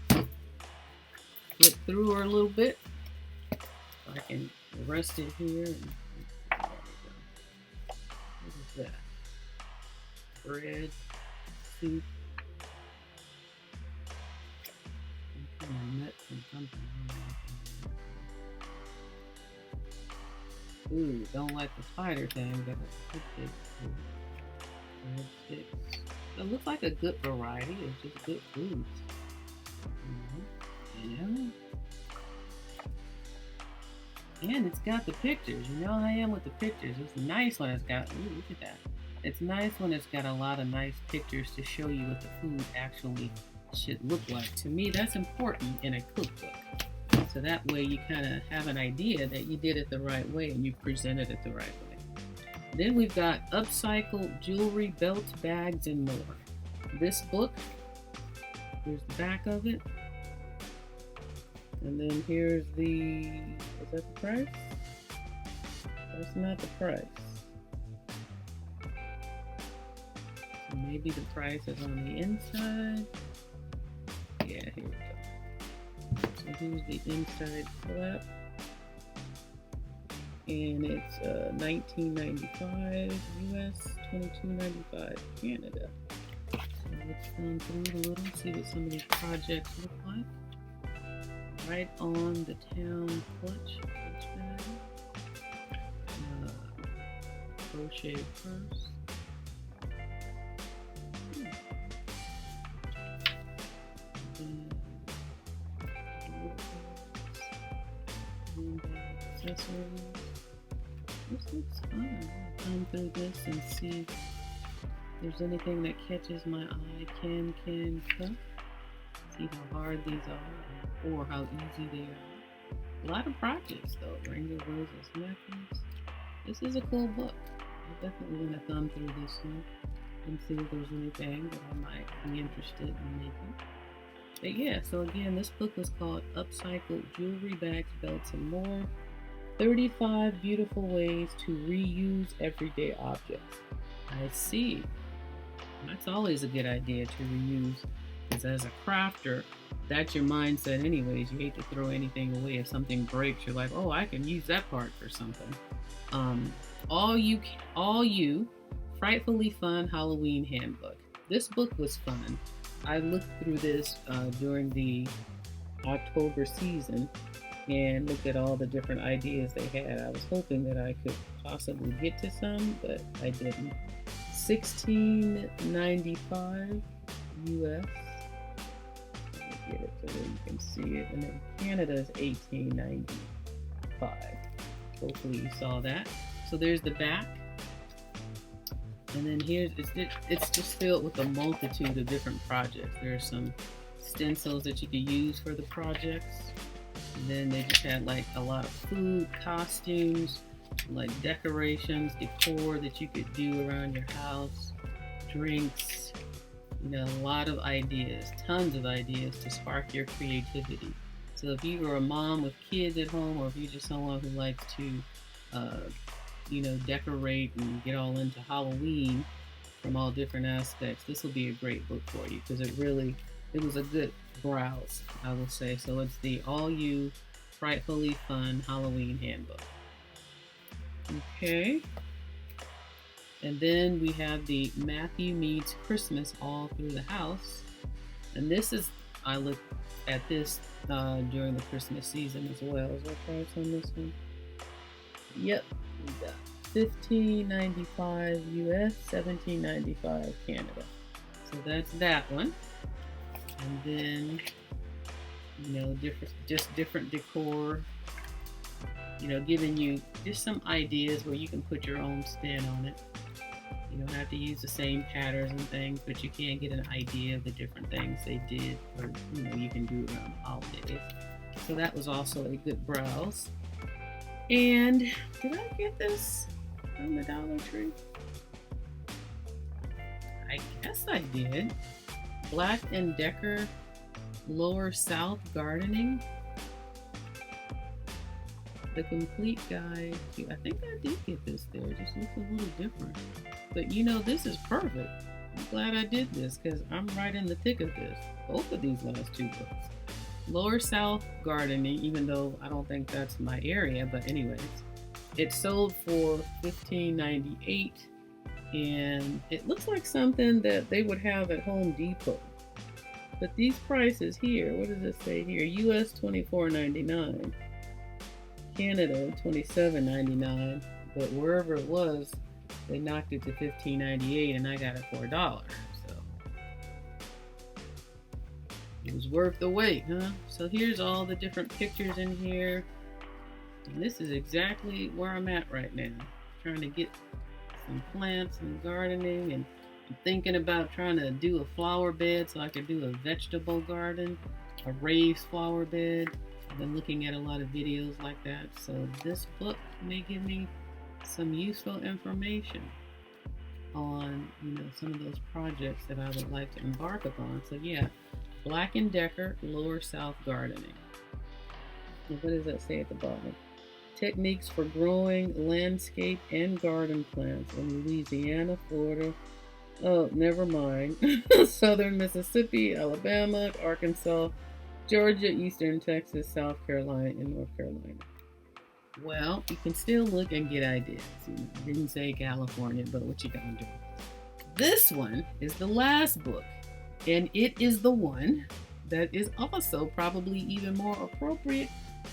Flip through her a little bit. So I can rest it here. And what is that? Bread, soup, some kind of nuts and something. Ooh, don't like the spider thing, but it's bread sticks. It looks like a good variety of just good foods. Yeah. And it's got the pictures. You know how I am with the pictures. It's nice when it's got, ooh, look at that. It's nice when it's got a lot of nice pictures to show you what the food actually should look like. To me, that's important in a cookbook. So that way you kind of have an idea that you did it the right way and you presented it the right way. Then we've got upcycled jewelry, belts, bags, and more. This book, here's the back of it. And then here's the, is that the price? That's not the price. So maybe the price is on the inside. Yeah, here we go. So here's the inside flap. And it's $19.95 US, $22.95 Canada. So let's thumb through it a little, see what some of these projects look like. Right on the town clutch bag. Crochet purse. Accessories. This looks fun. I'll thumb through this and see if there's anything that catches my eye. Can cook. See how hard these are or how easy they are. A lot of projects though. Rainbow Roses necklace. This is a cool book. I definitely want to thumb through this one and see if there's anything that I might be interested in making. But yeah, so again, this book was called Upcycled Jewelry, Bags, Belts, and More. 35 Beautiful Ways to Reuse Everyday Objects. I see. That's always a good idea to reuse, because as a crafter, that's your mindset anyways. You hate to throw anything away. If something breaks, you're like, oh, I can use that part for something. All you Frightfully Fun Halloween Handbook. This book was fun. I looked through this during the October season and looked at all the different ideas they had. I was hoping that I could possibly get to some, but I didn't. 16.95 US. Let me get it so that you can see it. And then Canada is 18.95. Hopefully you saw that. So there's the back. And then here's, it's just filled with a multitude of different projects. There's some stencils that you can use for the projects. And then they just had like a lot of food, costumes, like decorations, decor that you could do around your house, drinks, you know, a lot of ideas, tons of ideas to spark your creativity. So if you are a mom with kids at home, or if you're just someone who likes to, you know, decorate and get all into Halloween from all different aspects, this will be a great book for you because it was a good browse, I will say. So it's the All You Frightfully Fun Halloween Handbook. Okay. And then we have the Matthew Mead's Christmas All Through the House. And this is, I looked at this during the Christmas season as well. Is there a price on this one? Yep, we got $15.95 US, $17.95 Canada. So that's that one. And then, you know, different decor, you know, giving you just some ideas where you can put your own spin on it. You don't have to use the same patterns and things, but you can get an idea of the different things they did, or, you know, you can do around the holidays. So that was also a good browse. And did I get this from the Dollar Tree? I guess I did. Black & Decker Lower South Gardening. The complete guide. I think I did get this there. It just looks a little different. But you know, this is perfect. I'm glad I did this because I'm right in the thick of this. Both of these last two books. Lower South Gardening, even though I don't think that's my area, but anyways, it sold for $15.98, and it looks like something that they would have at Home Depot. But these prices here, what does it say here? US $24.99, Canada $27.99, but wherever it was, they knocked it to $15.98, and I got it for $1. It was worth the wait, huh? So here's all the different pictures in here. And this is exactly where I'm at right now. Trying to get some plants and gardening, and I'm thinking about trying to do a flower bed so I could do a vegetable garden, a raised flower bed. I've been looking at a lot of videos like that. So this book may give me some useful information on, you know, some of those projects that I would like to embark upon. So yeah. Black & Decker Lower South Gardening. And what does that say at the bottom? Techniques for growing landscape and garden plants in Louisiana, Florida. Oh, never mind. Southern Mississippi, Alabama, Arkansas, Georgia, Eastern Texas, South Carolina, and North Carolina. Well, you can still look and get ideas. Didn't say California, but what you gonna do? This one is the last book. And it is the one that is also probably even more appropriate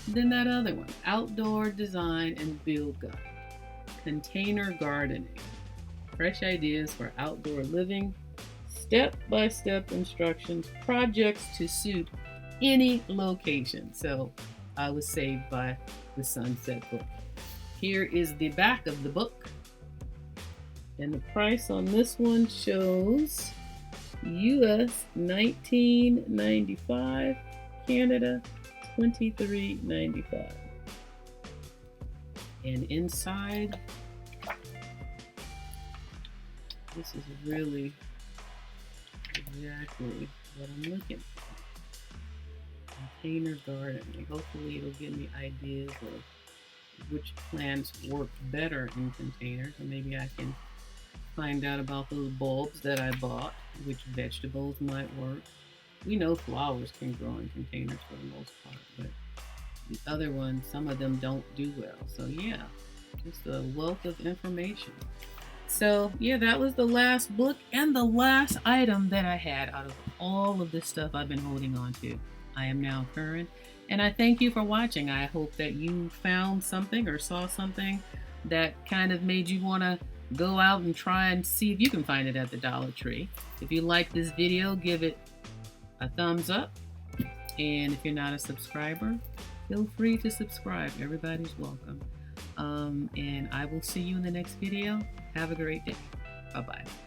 than that other one. Outdoor Design and Build Guide. Container Gardening. Fresh ideas for outdoor living. Step-by-step instructions. Projects to suit any location. So I was saved by the Sunset book. Here is the back of the book. And the price on this one shows US $19.95, Canada $23.95. And inside, this is really exactly what I'm looking for. Container gardening. Hopefully it'll give me ideas of which plants work better in containers, or maybe I can find out about those bulbs that I bought, which vegetables might work. We know flowers can grow in containers for the most part, but the other ones, some of them don't do well. So yeah, just a wealth of information. So yeah, that was the last book and the last item that I had out of all of this stuff I've been holding on to. I am now current, and I thank you for watching. I hope that you found something or saw something that kind of made you want to go out and try and see if you can find it at the Dollar Tree. If you like this video, give it a thumbs up, and if you're not a subscriber, feel free to subscribe. Everybody's welcome. And I will see you in the next video. Have a great day. Bye-bye.